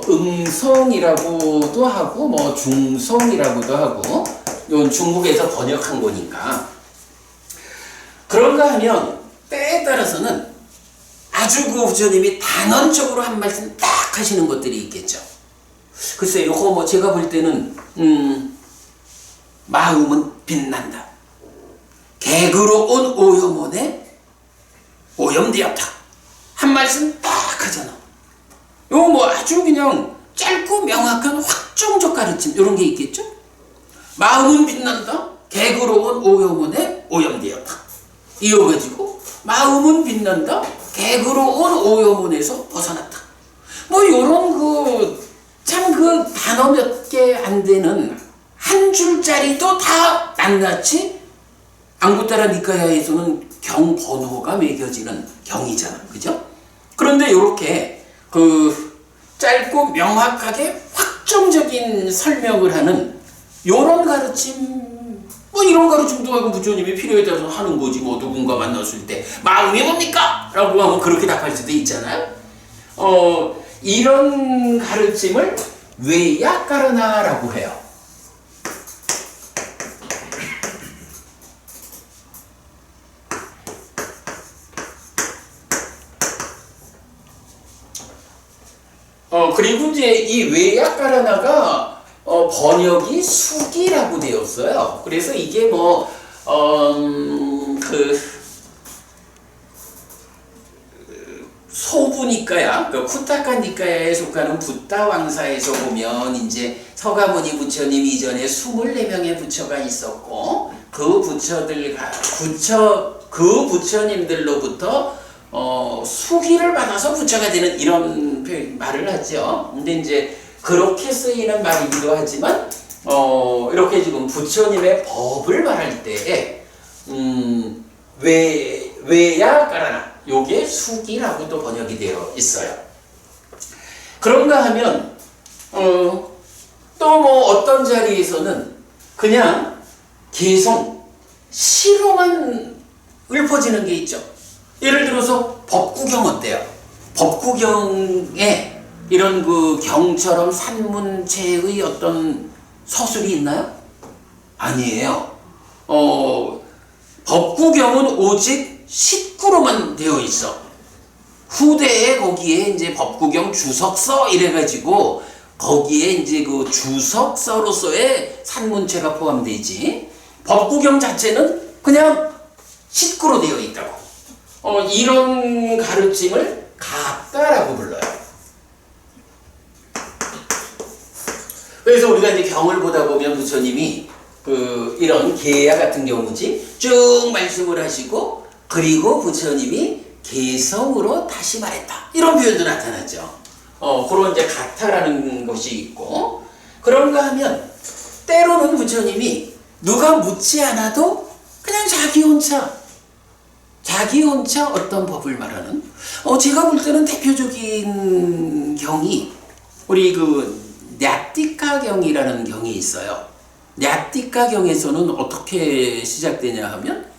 응성이라고도 하고 중성이라고도 하고 이건 중국에서 번역한 거니까. 그런가 하면 때에 따라서는 아주 그 부처님이 단언적으로 한 말씀 딱 하시는 것들이 있겠죠. 글쎄 요거 제가 볼 때는 마음은 빛난다. 객으로 온 오염원에 오염되었다. 한 말씀 딱 하잖아. 요거 아주 그냥 짧고 명확한 확정적 가르침 이런 게 있겠죠. 마음은 빛난다. 객으로 온 오염원에 오염되었다. 이어가지고 마음은 빛난다. 객으로 온 오염원에서 벗어났다. 요런 참 그 단어 몇 개 안 되는 한 줄짜리도 다 낱낱이 앙구타라 니카야에서는 경 번호가 매겨지는 경이잖아. 그죠? 그런데 이렇게 그 짧고 명확하게 확정적인 설명을 하는 요런 가르침, 뭐 이런 가르침도 하고 부처님이 필요에 따라서 하는 거지. 뭐 누군가 만났을 때 마음이 뭡니까? 라고 하면 그렇게 답할 수도 있잖아요. 이런 가르침을 외야까르나라고 해요. 그리고 이제 이 외야까르나가 번역이 수기라고 되었어요. 그래서 이게 뭐 소부니까야, 그 쿠타카니까야에 속하는 붓다 왕사에서 보면 이제 서가모니 부처님 이전에 24명의 부처가 있었고 그 부처님들로부터 수기를 받아서 부처가 되는 이런 말을 하죠. 근데 이제 그렇게 쓰이는 말이기도 하지만 이렇게 지금 부처님의 법을 말할 때에 외야까라나 요게 수기라고 또 번역이 되어 있어요. 그런가 하면 또 뭐 어떤 자리에서는 그냥 계속 시로만 읊어지는 게 있죠. 예를 들어서 법구경 어때요? 법구경에 이런 그 경처럼 산문체의 어떤 서술이 있나요? 아니에요. 법구경은 오직 식구로만 되어 있어. 후대에 거기에 이제 법구경 주석서 이래가지고 거기에 이제 그 주석서로서의 산문체가 포함되지. 법구경 자체는 그냥 식구로 되어 있다고. 이런 가르침을 가따라고 불러요. 그래서 우리가 이제 경을 보다 보면 부처님이 이런 계야 같은 경우지 쭉 말씀을 하시고 그리고 부처님이 개성으로 다시 말했다. 이런 표현도 나타나죠. 그런 이제 가타라는 것이 있고 그런가 하면 때로는 부처님이 누가 묻지 않아도 그냥 자기 혼자 어떤 법을 말하는 제가 볼 때는 대표적인 경이 우리 그 냐띠카경이라는 경이 있어요. 냐띠카경에서는 어떻게 시작되냐 하면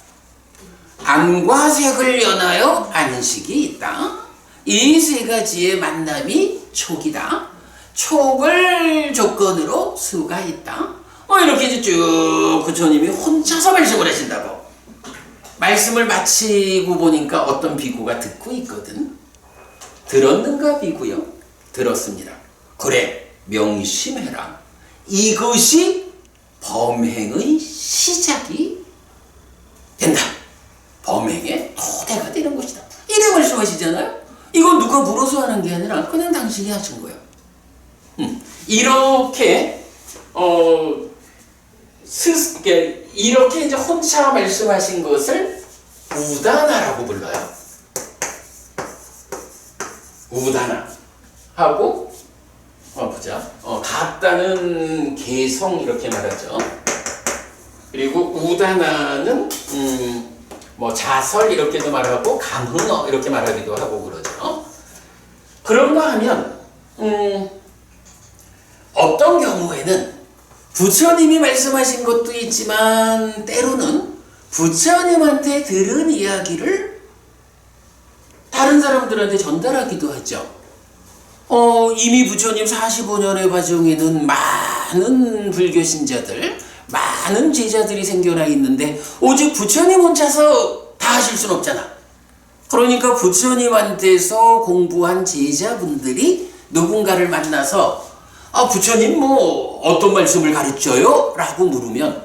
안과 색을 연하여 안식이 있다. 이 세 가지의 만남이 촉이다. 촉을 조건으로 수가 있다. 이렇게 이제 쭉 부처님이 혼자서 말씀을 하신다고. 말씀을 마치고 보니까 어떤 비구가 듣고 있거든. 들었는가 비구요? 들었습니다. 그래, 명심해라. 이것이 범행의 시작이 된다. 범행의 토대가 되는 것이다. 이래 말씀하시잖아요. 이건 누가 물어서 하는 게 아니라 그냥 당신이 하신 거예요. 이렇게 이렇게 이제 혼자 말씀하신 것을 우다나라고 불러요. 우다나 하고 보자. 같다는 개성 이렇게 말하죠. 그리고 우다나는 뭐 자설 이렇게도 말하고 감흥어 이렇게 말하기도 하고 그러죠. 그런가 하면 어떤 경우에는 부처님이 말씀하신 것도 있지만 때로는 부처님한테 들은 이야기를 다른 사람들한테 전달하기도 하죠. 이미 부처님 45년의 과정에는 많은 불교 신자들, 많은 제자들이 생겨나 있는데 오직 부처님 혼자서 다 하실 순 없잖아. 그러니까 부처님한테서 공부한 제자분들이 누군가를 만나서 부처님 뭐 어떤 말씀을 가르쳐요? 라고 물으면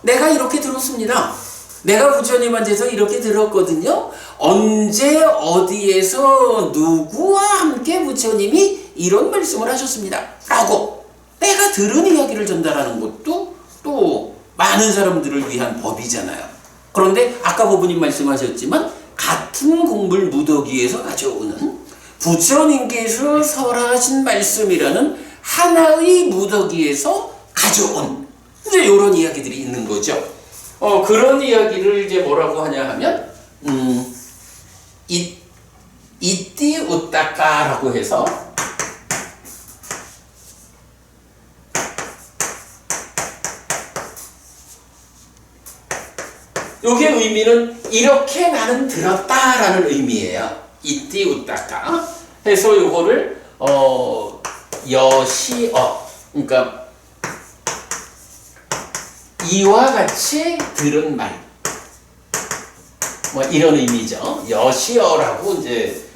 내가 이렇게 들었습니다. 내가 부처님한테서 이렇게 들었거든요. 언제 어디에서 누구와 함께 부처님이 이런 말씀을 하셨습니다. 라고 내가 들은 이야기를 전달하는 것도 또 많은 사람들을 위한 법이잖아요. 그런데 아까 법부님 말씀하셨지만 같은 공물 무더기에서 가져오는 부처님께서 설하신 말씀이라는 하나의 무더기에서 가져온 이제 이런 이야기들이 있는 거죠. 그런 이야기를 이제 뭐라고 하냐 하면 이띠 우따까라고 해서 요게 의미는 이렇게 나는 들었다라는 의미예요. 이띠 우따까 해서 요거를 여시어 그러니까 이와 같이 들은 말 뭐 이런 의미죠. 여시어라고 이제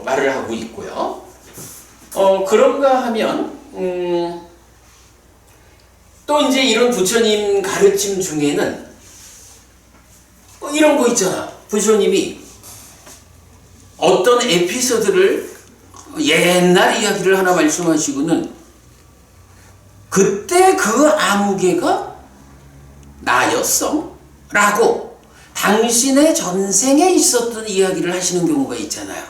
말을 하고 있고요. 그런가 하면 또 이제 이런 부처님 가르침 중에는 이런 거 있잖아. 부처님이 어떤 에피소드를 옛날 이야기를 하나 말씀하시고는 그때 그 아무개가 나였어 라고 당신의 전생에 있었던 이야기를 하시는 경우가 있잖아요.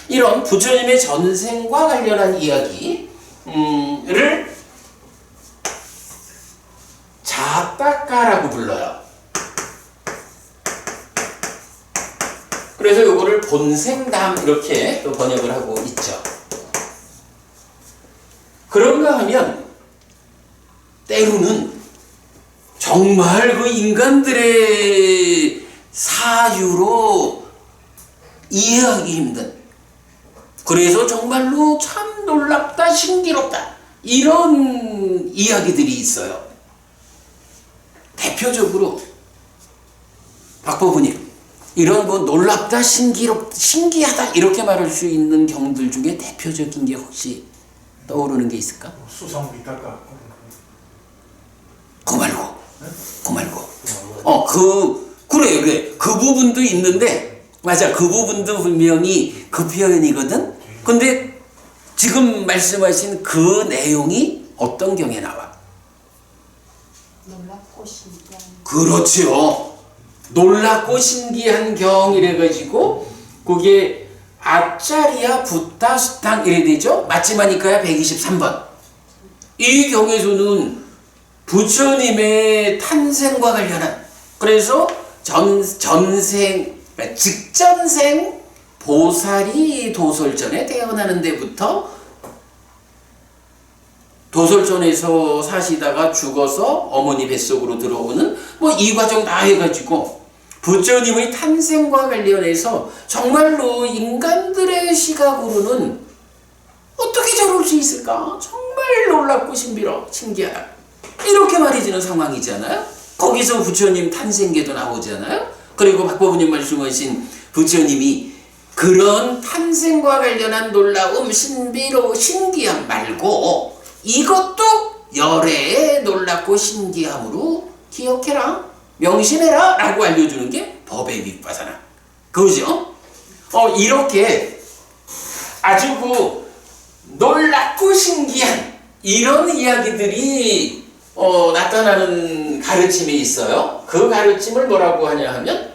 이런 부처님의 전생과 관련한 이야기를 자따까라고 불러요. 그래서 요거를 본생담 이렇게 또 번역을 하고 있죠. 그런가 하면 때로는 정말 그 인간들의 사유로 이해하기 힘든, 그래서 정말로 참 놀랍다 신기롭다 이런 이야기들이 있어요. 대표적으로 박법부님 이런 뭐 놀랍다 신기하다 이렇게 말할 수 있는 경들 중에 대표적인 게 혹시 떠오르는 게 있을까? 수상무 있다가 그 말고 그래 그 부분도 있는데 맞아, 그 부분도 분명히 그 표현이거든. 근데 지금 말씀하신 그 내용이 어떤 경에 나와? 놀랍고 신기한. 그렇지요. 놀랍고 신기한 경 이래가지고 그게 아짜리아 부타스탕 이래 되죠. 맞지마니까야 123번. 이 경에서는 부처님의 탄생과 관련한, 그래서 전생 직전생 보살이 도솔전에 태어나는 데부터 도솔전에서 사시다가 죽어서 어머니 뱃속으로 들어오는 뭐 이 과정 다 해가지고 부처님의 탄생과 관련해서 정말로 인간들의 시각으로는 어떻게 저럴 수 있을까? 정말 놀랍고 신기하다. 이렇게 말해지는 상황이잖아요. 거기서 부처님 탄생계도 나오잖아요. 그리고 박법부님 말씀하신 부처님이 그런 탄생과 관련한 놀라움, 신기함 말고 이것도 열애의 놀랍고 신기함으로 기억해라, 명심해라 라고 알려주는 게 법의 윗바사나. 그죠? 이렇게 아주 그 놀랍고 신기한 이런 이야기들이 나타나는 가르침이 있어요. 그 가르침을 뭐라고 하냐 하면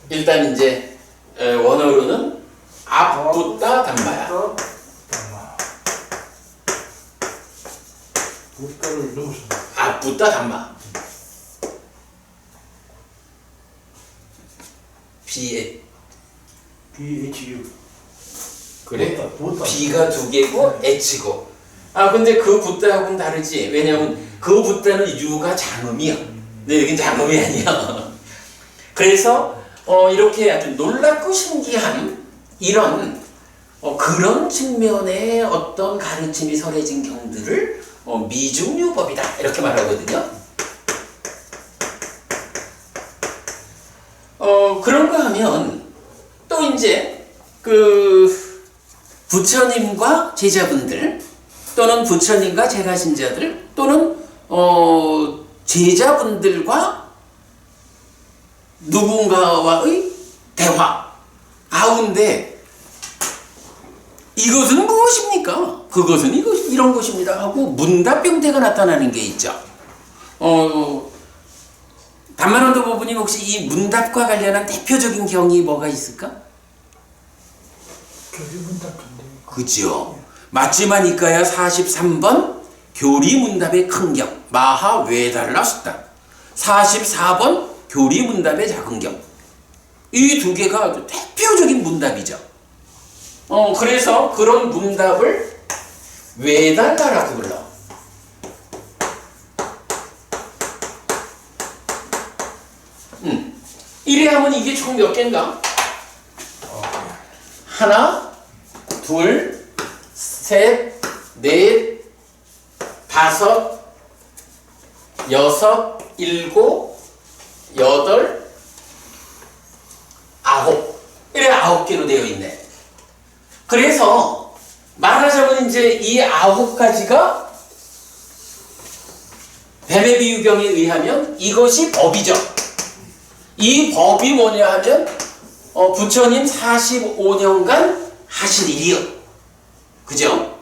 일단 이제 원어로는 앞붓다 담마야. 붓다를 넣으셨네. 앞붓다 담마. BHU. 그래. 붓다. B가 두 개고 H고. 근데 그 붓다하고는 다르지. 왜냐면 그 붓다는 U가 장음이야. 근데 여긴 장음이 아니야. 그래서 이렇게 아주 놀랍고 신기한 이런 그런 측면의 어떤 가르침이 설해진 경들을 미중유법이다 이렇게 말하거든요. 그런가 하면 또 이제 그 부처님과 제자분들 또는 부처님과 제가신자들 또는 제자분들과 누군가와의 대화 가운데 이것은 무엇입니까? 그것은 이런 것입니다 하고 문답 형태가 나타나는 게 있죠. 담만원도 부부님 혹시 이 문답과 관련한 대표적인 경이 뭐가 있을까? 교주문답인데. 그죠. 맞지만 이까야 43번 교리문답의 큰경 마하 외달라 숫다 44번 교리문답의 작은경 이 두 개가 아주 대표적인 문답이죠. 그래서 그런 문답을 외달라라고 불러. 이래 하면 이게 총 몇 개인가? 하나, 둘, 셋, 넷, 다섯, 여섯, 일곱, 여덟, 아홉. 이래 9개로 되어 있네. 그래서 말하자면 이제 이 9가지가 뱀의 비유경에 의하면 이것이 법이죠. 이 법이 뭐냐 하면 부처님 45년간 하신 일이요. 그죠?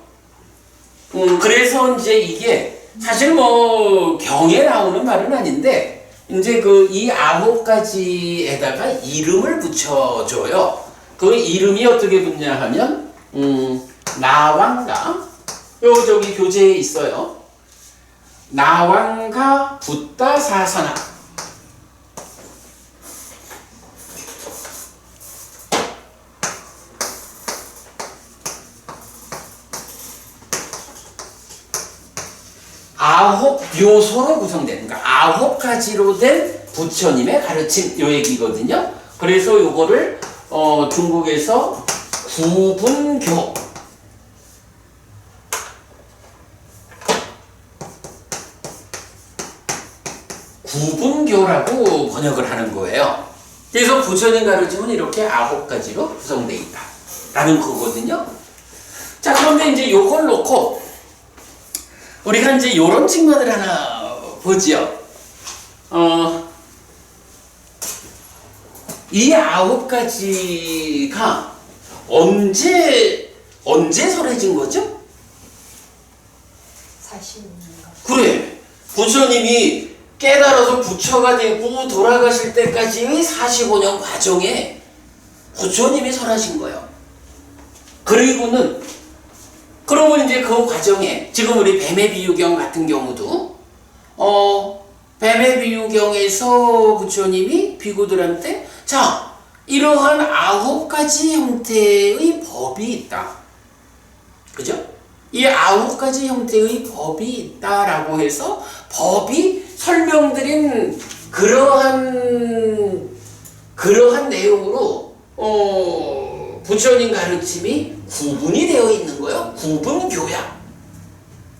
그래서 이제 이게 사실 뭐 경에 나오는 말은 아닌데 이제 그 이 9가지에다가 이름을 붙여줘요. 그 이름이 어떻게 붙냐 하면 나왕가 요 저기 교재에 있어요. 나왕가 붓다 사사나 아홉 요소로 구성된, 그러니까 9가지로 된 부처님의 가르침 요 얘기거든요. 그래서 요거를 중국에서 구분교 구분교라고 번역을 하는 거예요. 그래서 부처님 가르침은 이렇게 9가지로 구성되어 있다 라는 거거든요. 자, 그런데 이제 요걸 놓고 우리가 이제 요런 측면을 하나 보지요. 이 9가지가 언제 설해진 거죠? 45년간. 그래. 부처님이 깨달아서 부처가 되고 돌아가실 때까지의 45년 과정에 부처님이 설하신 거예요. 그리고는 그러면 이제 그 과정에 지금 우리 뱀의 비유경 같은 경우도 뱀의 비유경에서 부처님이 비구들한테 자 이러한 9가지 형태의 법이 있다. 그죠? 이 9가지 형태의 법이 있다라고 해서 법이 설명드린 그러한 내용으로 부처님 가르침이 구분이 되어 있는 거예요. 구분교야.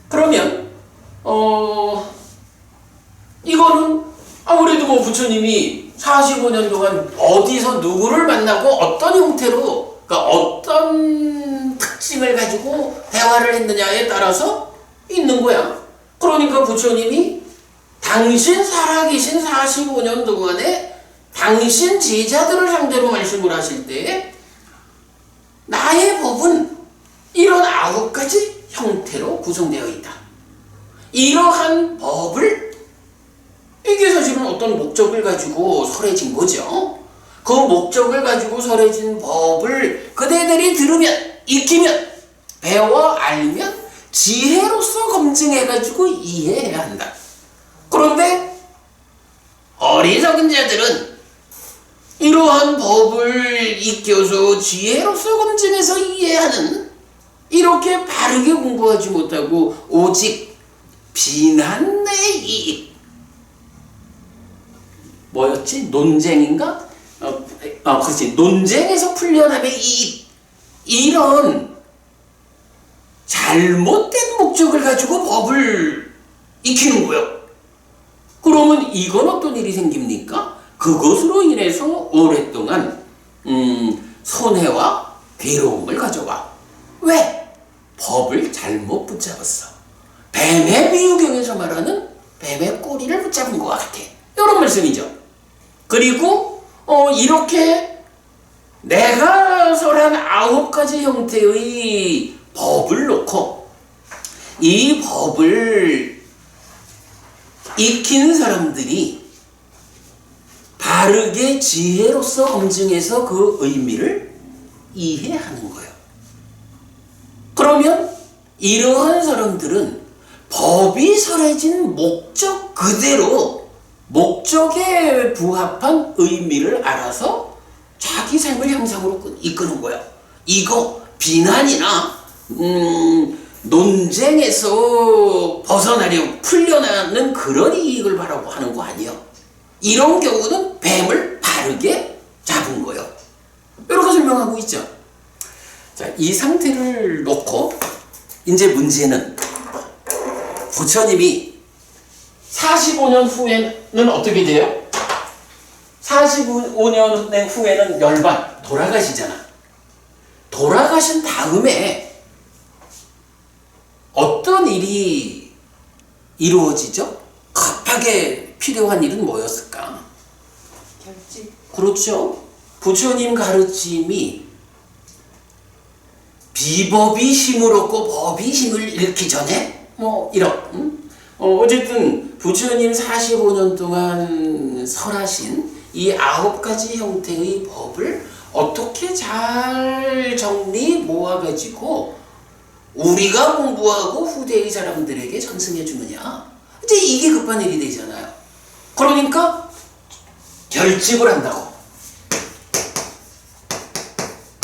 그러면 이거는 아무래도 뭐 부처님이 45년 동안 어디서 누구를 만나고 어떤 형태로 그러니까 어떤 특징을 가지고 대화를 했느냐에 따라서 있는 거야. 그러니까 부처님이 당신 살아계신 45년 동안에 당신 제자들을 상대로 말씀을 하실 때 나의 법은 이런 9가지 형태로 구성되어 있다. 이러한 법을 이게 사실은 어떤 목적을 가지고 설해진 거죠. 그 목적을 가지고 설해진 법을 그대들이 들으면 익히면 배워 알면 지혜로서 검증해가지고 이해해야 한다. 그런데 어리석은 자들은 이러한 법을 익혀서 지혜로서 검증해서 이해하는 이렇게 바르게 공부하지 못하고 오직 비난의 이익 뭐였지? 논쟁인가? 그렇지. 논쟁에서 풀려남의 이익 이런 잘못된 목적을 가지고 법을 익히는 거예요. 그러면 이건 어떤 일이 생깁니까? 그것으로 인해서 오랫동안 손해와 괴로움을 가져와. 왜? 법을 잘못 붙잡았어. 뱀의 비유경에서 말하는 뱀의 꼬리를 붙잡은 것 같아. 이런 말씀이죠. 그리고 이렇게 내가 설한 9가지 형태의 법을 놓고 이 법을 익힌 사람들이 바르게 지혜로서 검증해서 그 의미를 이해하는 거예요. 그러면 이러한 사람들은 법이 설해진 목적 그대로 목적에 부합한 의미를 알아서 자기 삶을 향상으로 이끄는 거야. 이거 비난이나 논쟁에서 벗어나려고 풀려나는 그런 이익을 바라고 하는 거 아니야. 이런 경우는 뱀을 바르게 잡은 거예요. 이렇게 설명하고 있죠. 자, 이 상태를 놓고 이제 문제는 부처님이 45년 후에는 어떻게 돼요? 45년 후에는 열반 돌아가시잖아. 돌아가신 다음에 어떤 일이 이루어지죠? 급하게 필요한 일은 뭐였을까? 결집. 그렇죠. 부처님 가르침이 비법이 힘을 얻고 법이 힘을 잃기 전에 어쨌든 부처님 45년 동안 설하신 이 9가지 형태의 법을 어떻게 잘 정리 모아가지고 우리가 공부하고 후대의 사람들에게 전승해 주느냐. 이제 이게 급한 일이 되잖아요. 그러니까 결집을 한다고.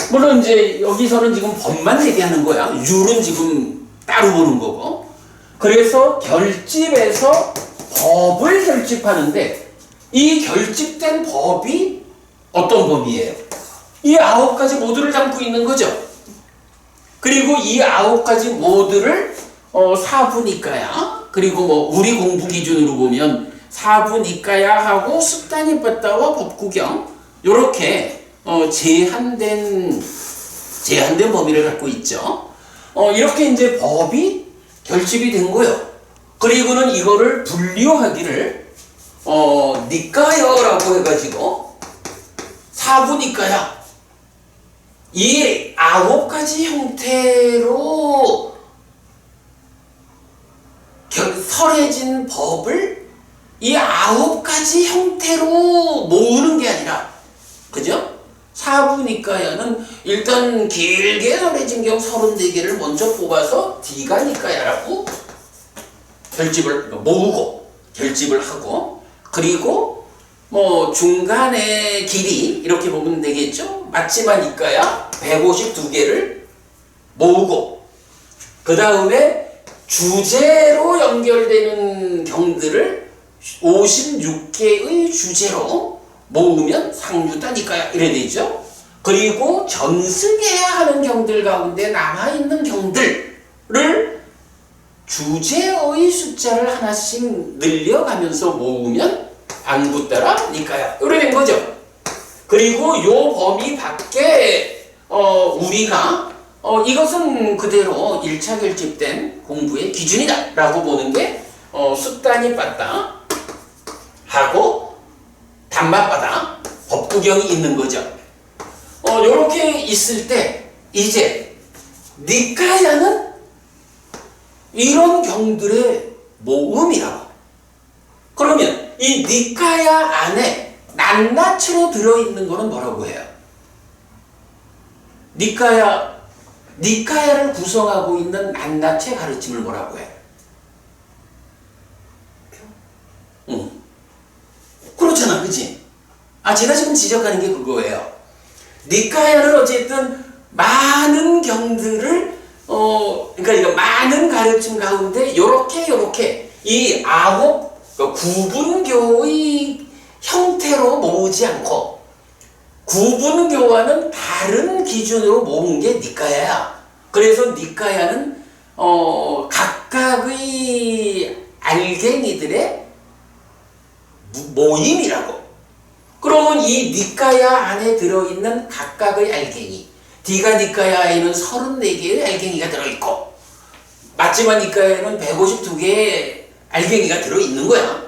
물론 이제 여기서는 지금 법만 얘기하는 거야. 율은 지금 따로 보는 거고. 그래서 결집에서 법을 결집하는데 이 결집된 법이 어떤 법이에요? 이 9가지 모두를 담고 있는 거죠. 그리고 이 9가지 모두를 사부니까야, 그리고 뭐 우리 공부 기준으로 보면 사부니까야하고 숫다니빠따와 법구경 요렇게 제한된 범위를 갖고 있죠. 이렇게 이제 법이 결집이 된 거예요. 그리고는 이거를 분류하기를 니까여라고 해가지고 사부니까야 이 9가지 형태로 설해진 법을 이 9가지 형태로 모으는 게 아니라, 그죠? 사부니까야는 일단 길게 설해진 경우 34개를 먼저 뽑아서 디가니까야라고 결집을 모으고 결집을 하고, 그리고 뭐 중간에 길이 이렇게 보면 되겠죠? 마치마니까야 152개를 모으고, 그 다음에 주제로 연결되는 경들을 56개의 주제로 모으면 상주다니까야 이래 되죠. 그리고 전승해야 하는 경들 가운데 남아있는 경들을 주제의 숫자를 하나씩 늘려가면서 모으면 안구따라 니까야 이래 된 거죠. 그리고 요 범위 밖에 우리가 이것은 그대로 1차 결집된 공부의 기준이다 라고 보는 게 숫단이 빠따 하고 단맛바다 법구경이 있는 거죠. 요렇게 있을 때 이제 니까야는 이런 경들의 모음이라고. 그러면 이 니까야 안에 낱낱이로 들어있는 거는 뭐라고 해요? 니까야를 구성하고 있는 낱낱의 가르침을 뭐라고 해요? 그렇잖아, 그치? 제가 지금 지적하는 게 그거예요. 니까야는 어쨌든 많은 경들을 그러니까 많은 가르침 가운데 요렇게 이 9 구분교의 형태로 모으지 않고 구분교와는 다른 기준으로 모은 게 니까야야. 그래서 니까야는 각각의 알갱이들의 모임이라고. 그러면 이 니까야 안에 들어있는 각각의 알갱이, 디가 니까야에는 34개의 알갱이가 들어있고 마지막 니까야에는 152개의 알갱이가 들어있는 거야.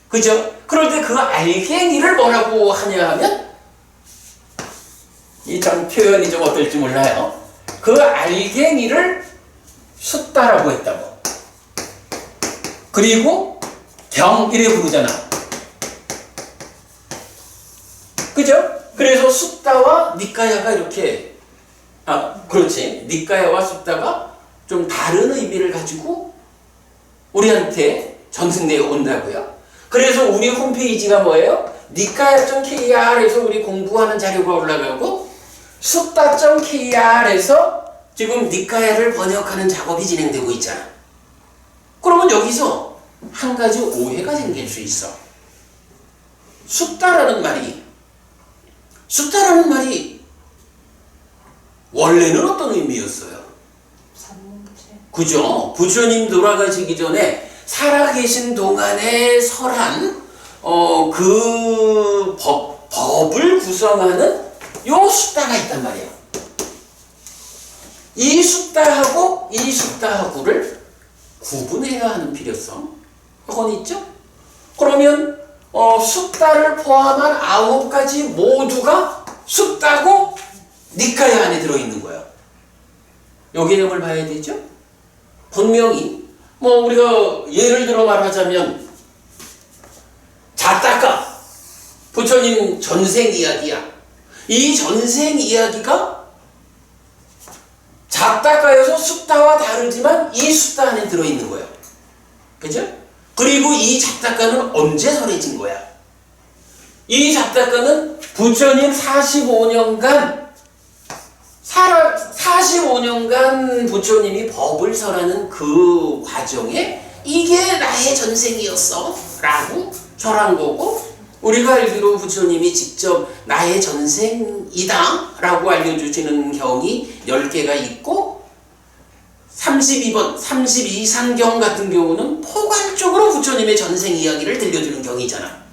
그죠? 그럴 때 그 알갱이를 뭐라고 하냐 하면, 이 참 표현이 좀 어떨지 몰라요. 그 알갱이를 숫다라고 했다고. 그리고 경 이래 부르잖아. 그죠? 그래서 숫다와 니까야가 이렇게 그렇지. 니까야와 숫다가 좀 다른 의미를 가지고 우리한테 전승되어 온다고요. 그래서 우리 홈페이지가 뭐예요? 니카야.kr에서 우리 공부하는 자료가 올라가고 숫다.kr에서 지금 니카야를 번역하는 작업이 진행되고 있잖아. 그러면 여기서 한 가지 오해가 생길 수 있어. 숫다라는 말이 원래는 어떤 의미였어요? 산문부제. 그죠? 부처님 돌아가시기 전에 살아계신 동안에 설한 그 법을 구성하는 요 숫다가 있단 말이에요. 이 숫다하고 이 숫다하고를 구분해야 하는 필요성 그건 있죠? 그러면 숫다를 포함한 9가지 모두가 숫다고 니카야 안에 들어있는 거예요. 요 개념을 봐야 되죠? 분명히 우리가 예를 들어 말하자면 자타카 부처님 전생 이야기야. 이 전생 이야기가 자타카여서 숫다와 다르지만 이 숫다 안에 들어있는 거예요. 그죠? 그리고 이 자타카는 언제 설해진 거야? 이 자타카는 부처님 45년간 부처님이 법을 설하는 그 과정에 이게 나의 전생이었어 라고 설한 거고, 우리가 알기로 부처님이 직접 나의 전생이다 라고 알려주시는 경이 10개가 있고 32번, 32상경 같은 경우는 포괄적으로 부처님의 전생 이야기를 들려주는 경이잖아.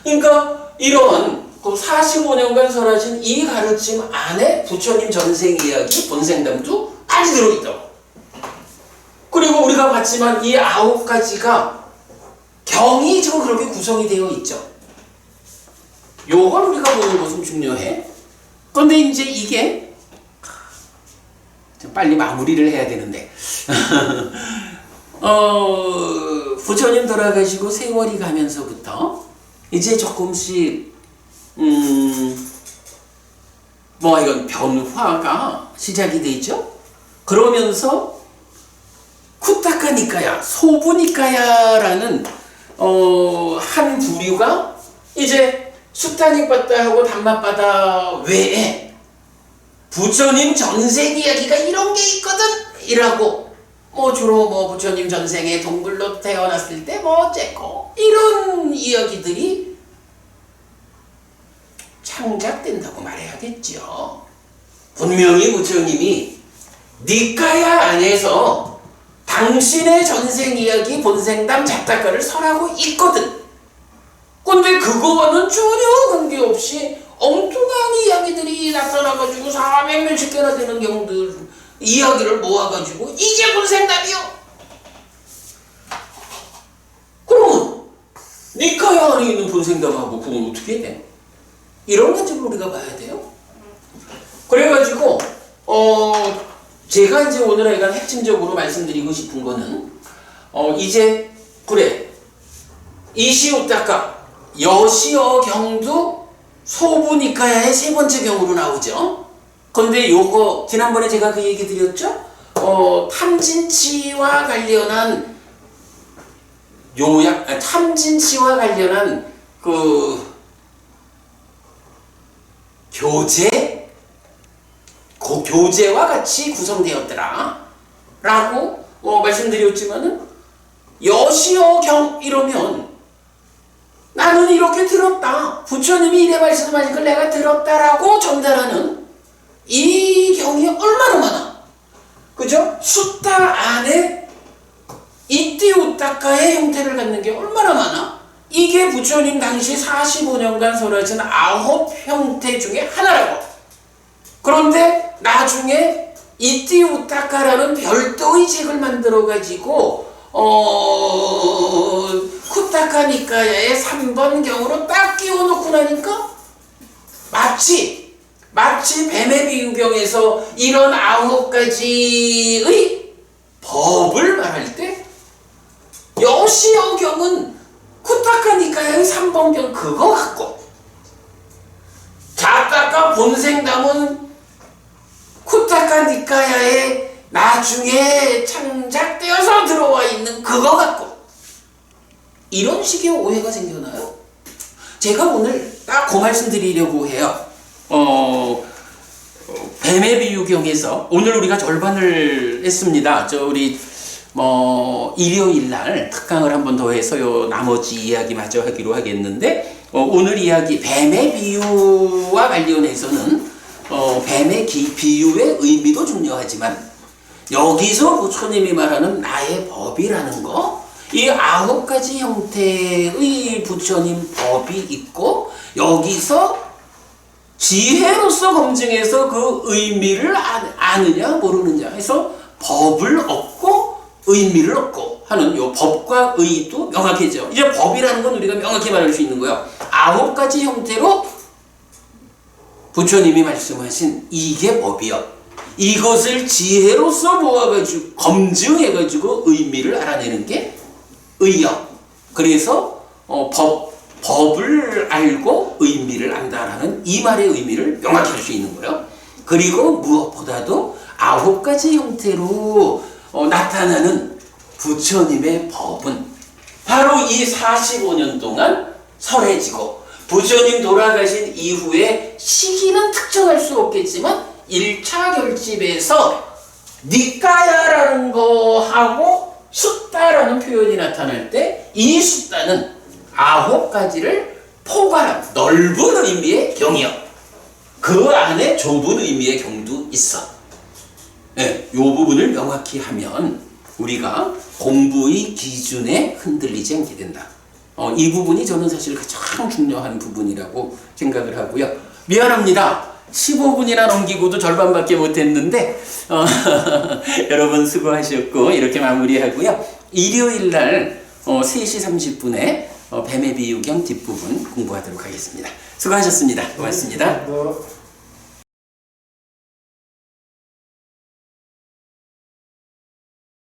그러니까 이런 45년간 설하신 이 가르침 안에 부처님 전생 이야기, 본생담도 많이 들어있다고. 그리고 우리가 봤지만 이 9가지가 경이 지금 그렇게 구성이 되어 있죠. 요걸 우리가 보는 것은 중요해. 그런데 이제 이게 빨리 마무리를 해야 되는데 부처님 돌아가시고 세월이 가면서부터 이제 조금씩 이건 변화가 시작이 되죠. 그러면서 쿠타카 니카야, 소부 니카야라는 한 부류가 이제 수타닉바다하고 담마바다 외에 부처님 전생 이야기가 이런 게 있거든 이라고 주로 부처님 전생에 동굴로 태어났을 때 어쨌고 이런 이야기들이 창작된다고 말해야겠죠. 분명히 부처님이 니카야 안에서 당신의 전생 이야기 본생담 자타카를 설하고 있거든. 근데 그거와는 전혀 관계없이 엉뚱한 이야기들이 나타나가지고 400몇십 개나 되는 경우들 이야기를 모아가지고 이게 본생담이요. 그러면 니카야 안에 있는 본생담하고 그건 어떻게 돼? 이런 관점을 우리가 봐야 돼요. 그래가지고 제가 이제 오늘 약간 핵심적으로 말씀드리고 싶은 거는 이제 그래 이시우타카 여시어 경도 소부니카야의 세 번째 경으로 나오죠. 근데 요거 지난번에 제가 그 얘기 드렸죠. 탐진치와 관련한 탐진치와 관련한 그 교재와 같이 구성되었더라 라고 말씀드렸지만은 여시어경 이러면 나는 이렇게 들었다, 부처님이 이래 말씀하신 걸 내가 들었다라고 전달하는 이 경이 얼마나 많아. 그죠? 숫다 안에 이띠우타카의 형태를 갖는 게 얼마나 많아. 이게 부처님 당시 45년간 설하신 9 형태 중에 하나라고. 그런데 나중에 이띠우타카라는 별도의 책을 만들어가지고 쿠타카 니카야의 3번 경으로 딱 끼워놓고 나니까 마치 뱀의 비유경에서 이런 9가지의 법을 말할 때 여시어경은 쿠타카 니카야의 3번 경 그거 같고, 자타카 본생담은 쿠타카 니카야의 나중에 창작되어서 들어와 있는 그거 갖고 이런 식의 오해가 생겨나요? 제가 오늘 딱 그 말씀 드리려고 해요. 뱀의 비유경에서 오늘 우리가 절반을 했습니다. 우리 일요일 날 특강을 한 번 더 해서 요 나머지 이야기 마저 하기로 하겠는데, 오늘 이야기 뱀의 비유와 관련해서는 뱀의 비유의 의미도 중요하지만 여기서 부처님이 말하는 나의 법이라는 거, 이 9가지 형태의 부처님 법이 있고 여기서 지혜로서 검증해서 그 의미를 아느냐 모르느냐 해서 법을 얻고 의미를 얻고 하는 요 법과 의도 명확해져. 이제 법이라는 건 우리가 명확히 말할 수 있는 거예요. 9가지 형태로 부처님이 말씀하신 이게 법이요. 이것을 지혜로서 모아가지고 검증해가지고 의미를 알아내는 게 의요. 그래서 법을 알고 의미를 안다라는 이 말의 의미를 명확히 할 수 있는 거예요. 그리고 무엇보다도 9가지 형태로 나타나는 부처님의 법은 바로 이 45년 동안 설해지고, 부처님 돌아가신 이후에 시기는 특정할 수 없겠지만 1차 결집에서 니까야라는 거하고 숫다라는 표현이 나타날 때 이 숫다는 9가지를 포괄한 넓은 의미의 경이요. 그 안에 좁은 의미의 경도 있어. 네, 이 부분을 명확히 하면 우리가 공부의 기준에 흔들리지 않게 된다. 이 부분이 저는 사실 가장 중요한 부분이라고 생각을 하고요. 미안합니다. 15분이나 넘기고도 절반밖에 못했는데 여러분 수고하셨고 이렇게 마무리하고요. 일요일 날 3시 30분에 뱀의 비유경 뒷부분 공부하도록 하겠습니다. 수고하셨습니다. 고맙습니다.